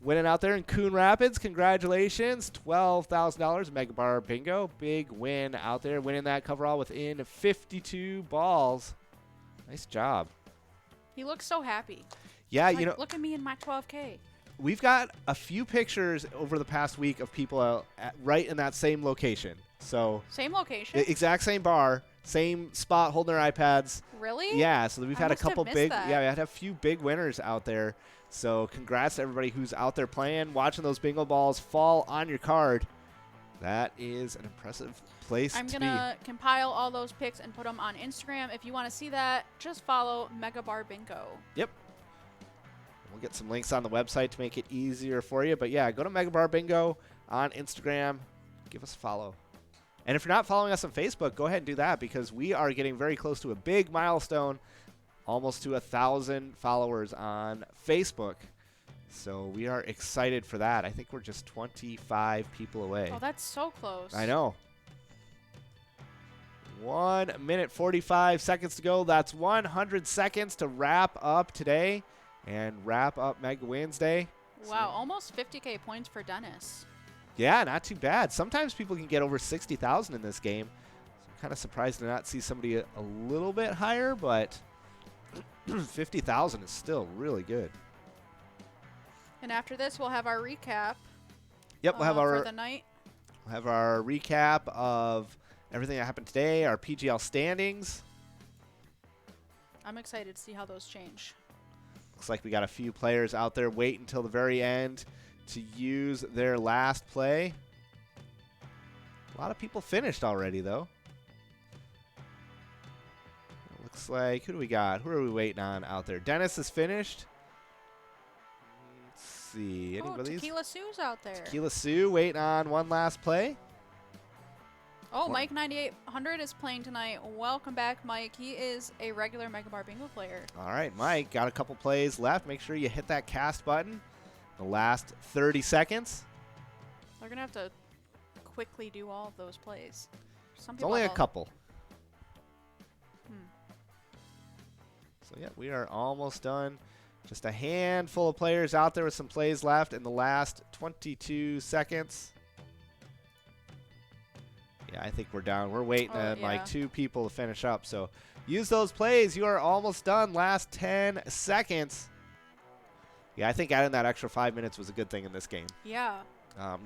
Winning out there in Coon Rapids. Congratulations. $12,000 Mega Bar Bingo. Big win out there. Winning that coverall within 52 balls. Nice job. He looks so happy. Yeah, Like, you know, look at me in my 12K. we've got a few pictures over the past week of people right in that same location. So Same location. exact same bar, same spot, holding their iPads. Really? Yeah, so we've I had a must have couple missed big, that. yeah, we had a few big winners out there. So congrats to everybody who's out there playing, watching those bingo balls fall on your card. That is an impressive place I'm to going to compile all those pics and put them on Instagram. If you want to see that, just follow Mega Bar Bingo. be. Yep. We'll get some links on the website to make it easier for you. But yeah, go to Mega Bar Bingo on Instagram. Give us a follow. And if you're not following us on Facebook, go ahead and do that because we are getting very close to a big milestone, almost to 1,000 followers on Facebook. So we are excited for that. I think we're just 25 people away. Oh, that's so close. I know. 1 minute 45 seconds to go. That's 100 seconds to wrap up today and wrap up Mega Wednesday. Wow, almost 50K points for Dennis. Yeah, not too bad. Sometimes people can get over 60,000 in this game. So I'm kind of surprised to not see somebody a little bit higher, but 50,000 is still really good. And after this, we'll have our recap. Yep, we'll have for the night. our recap of everything that happened today, our PGL standings. I'm excited to see how those change. Looks like we got a few players out there waiting until the very end to use their last play. A lot of people finished already, though. Looks like, who do we got? Who are we waiting on out there? Dennis is finished. Let's see. Oh, Anybody's? Tequila Sue's out there. Tequila Sue waiting on one last play. Oh, Mike 9800 is playing tonight. Welcome back, Mike. He is a regular Mega Bar Bingo player. All right, Mike, got a couple plays left. Make sure you hit that cast button. The last 30 seconds. They're going to have to quickly do all of those plays. Some It's people only a have couple. So, yeah, we are almost done. Just a handful of players out there with some plays left in the last 22 seconds. Yeah, I think we're down. We're waiting on like 2 people to finish up. So Use those plays. You are almost done. Last 10 seconds. Yeah, I think adding that extra 5 minutes was a good thing in this game. Yeah.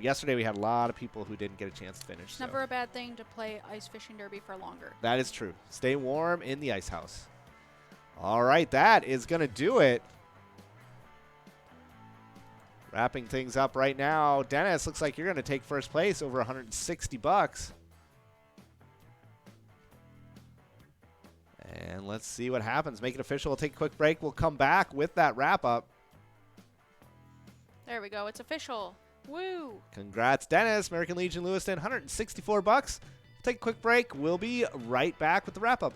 Yesterday we had a lot of people who didn't get a chance to finish. It's never a bad thing to play ice fishing derby for longer. That is true. Stay warm in the ice house. All right, that is going to do it. Wrapping things up right now. Dennis, looks like you're going to take first place, over $160. And let's see what happens. Make it official. We'll take a quick break. We'll come back with that wrap up. There we go. It's official. Woo! Congrats, Dennis. American Legion Lewiston, $164. We'll take a quick break. We'll be right back with the wrap up.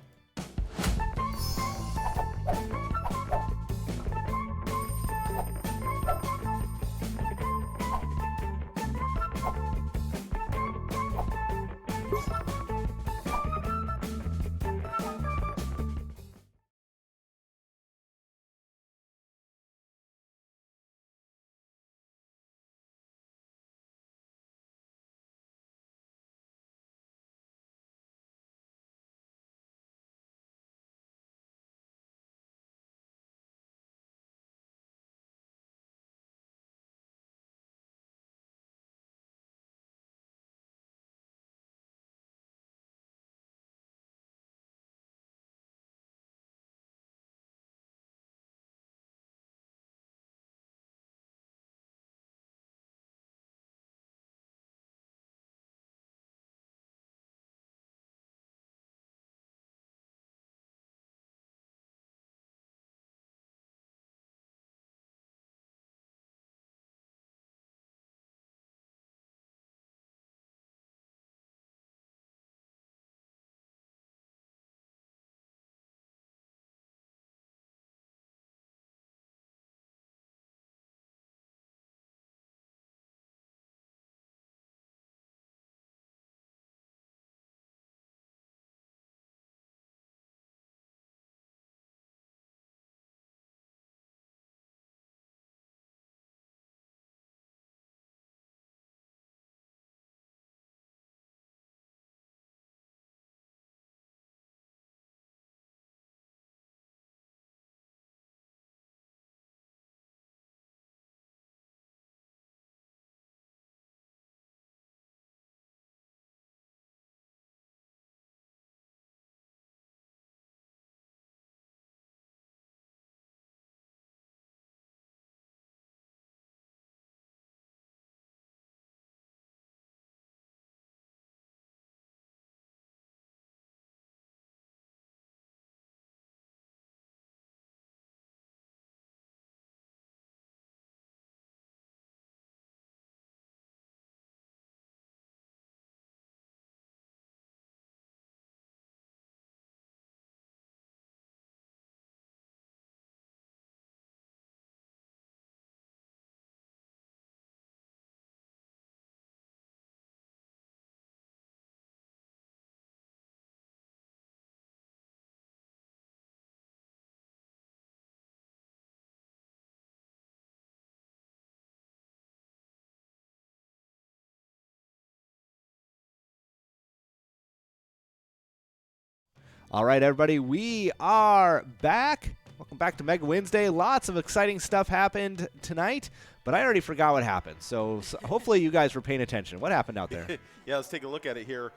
All right, everybody, we are back. Welcome back to Mega Wednesday. Lots of exciting stuff happened tonight, but I already forgot what happened. So hopefully you guys were paying attention. What happened out there? Yeah, let's take a look at it here.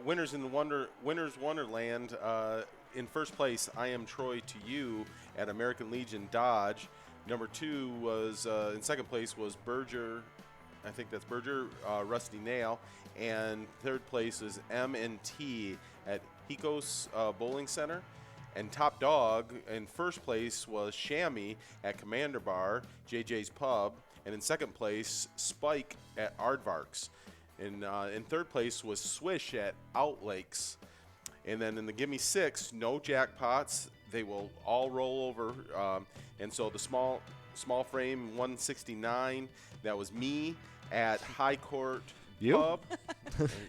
Winners Wonderland. In first place, I Am Troy to You at American Legion Dodge. Number 2 was, in second place was Berger. I think that's Berger, Rusty Nail. And third place is M&T at Hikos Bowling Center. And top dog in first place was Chamois at Commander Bar, JJ's Pub. And in second place, Spike at Aardvarks. And in third place was Swish at Outlakes. And then in the Gimme 6, no jackpots. They will all roll over. And so the small frame 169, that was me at High Court You? Pub.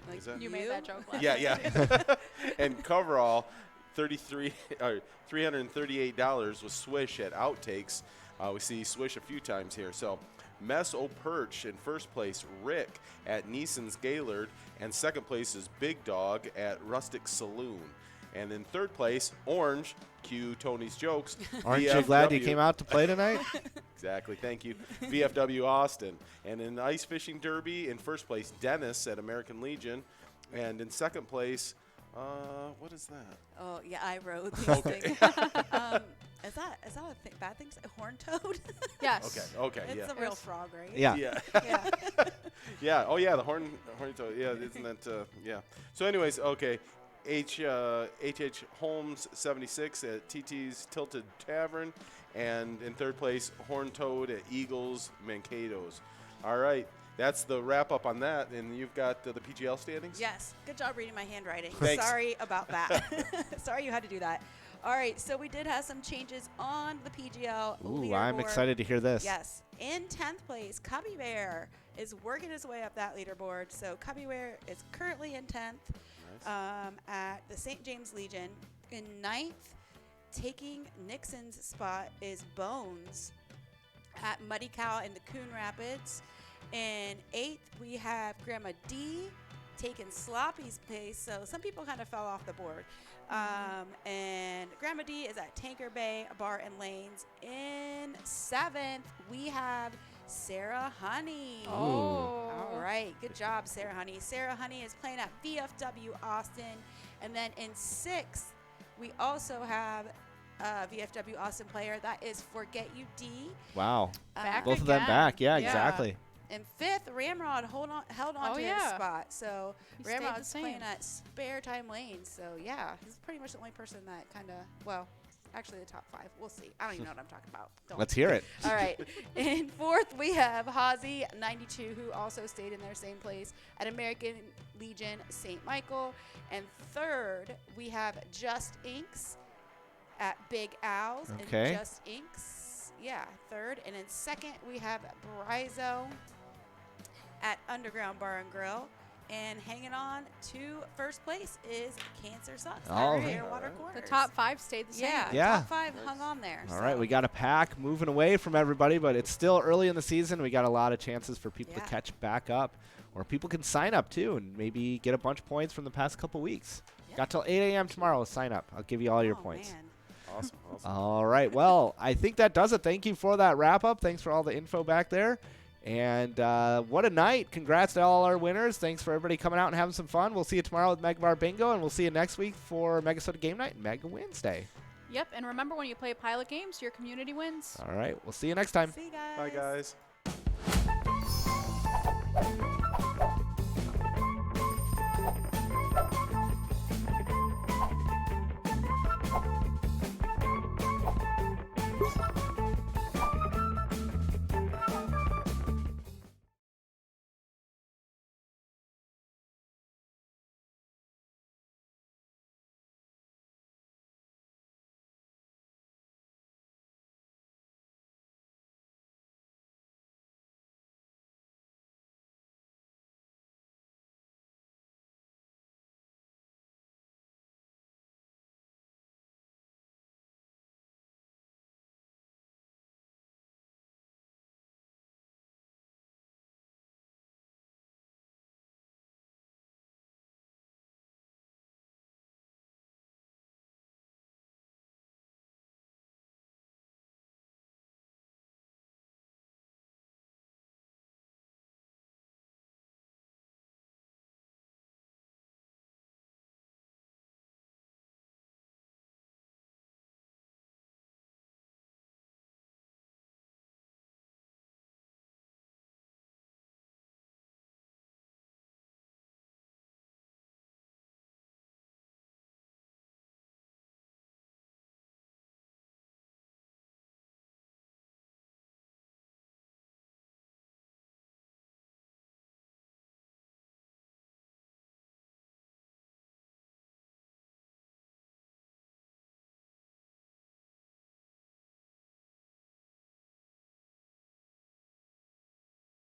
Like Is that? You made that joke last Yeah. And coverall, $338 was Swish at Outtakes. We see Swish a few times here. So Mess O' Perch in first place, Rick at Neeson's Gaylord, and second place is Big Dog at Rustic Saloon. And in third place, Orange, cue Tony's jokes. Aren't you glad you VFW came out to play tonight? Exactly, thank you. VFW Austin. And in the Ice Fishing Derby, in first place, Dennis at American Legion. And in second place, what is that? Oh, yeah, I wrote these Okay. things. Is that a bad thing? Horn toad? Yes. Okay, It's yeah. a real frog, right? Yeah. Yeah. Yeah. Yeah. Oh, yeah. The horny toad. Yeah. Isn't that? Yeah. So, anyways, okay. H. Holmes 76 at TT's Tilted Tavern, and in third place, Horn Toad at Eagles Mankatos. All right. That's the wrap up on that, and you've got the PGL standings. Yes. Good job reading my handwriting. Thanks. Sorry about that. Sorry you had to do that. All right. So we did have some changes on the PGL. Ooh, I'm leaderboard. excited to hear this. Yes. In 10th place, Cubby Bear is working his way up that leaderboard. So Cubby Bear is currently in 10th at the St. James Legion. In 9th, taking Nixon's spot is Bones at Muddy Cow in the Coon Rapids. In 8th, we have Grandma D taking Sloppy's place. So some people kind of fell off the board. And Grandma D is at Tanker Bay Bar and Lanes. In 7th, we have Sarah Honey. Oh. All right. Good job, Sarah Honey. Sarah Honey is playing at VFW Austin. And then in 6th, we also have a VFW Austin player. That is Forget You D. Wow. Back Both of them again. back. Yeah, Yeah. exactly. In 5th, Ramrod held on to his yeah. spot. So He stayed the Ramrod's same. playing at Spare Time Lane. So yeah, he's pretty much the only person that kind of, well, actually the top 5. We'll see. I don't even know what I'm talking about. Don't. Let's hear it. All right. In 4th, we have Hazy 92, who also stayed in their same place at American Legion St. Michael. And 3rd, we have Just Inks at Big Owls. Okay. And Just Inks, yeah, 3rd. And in 2nd, we have Brizo at Underground Bar and Grill. And hanging on to first place is Cancer Sucks All at right. Fairwater Corners. The top 5 stayed the same. Yeah, Yeah. top 5 hung on there. All so. right, we got a pack moving away from everybody, but it's still early in the season. We got a lot of chances for people Yeah. to catch back up, or people can sign up too and maybe get a bunch of points from the past couple weeks. Yep. Got till 8 a.m. tomorrow to sign up. I'll give you all your Oh, points. man. Awesome. All right. Well, I think that does it. Thank you for that wrap up. Thanks for all the info back there. And what a night. Congrats to all our winners. Thanks for everybody coming out and having some fun. We'll see you tomorrow with Megavar Bingo, and we'll see you next week for Megasota Game Night and Mega Wednesday. Yep, and remember when you play pilot games, your community wins. All right. We'll see you next time. See you guys. Bye, guys.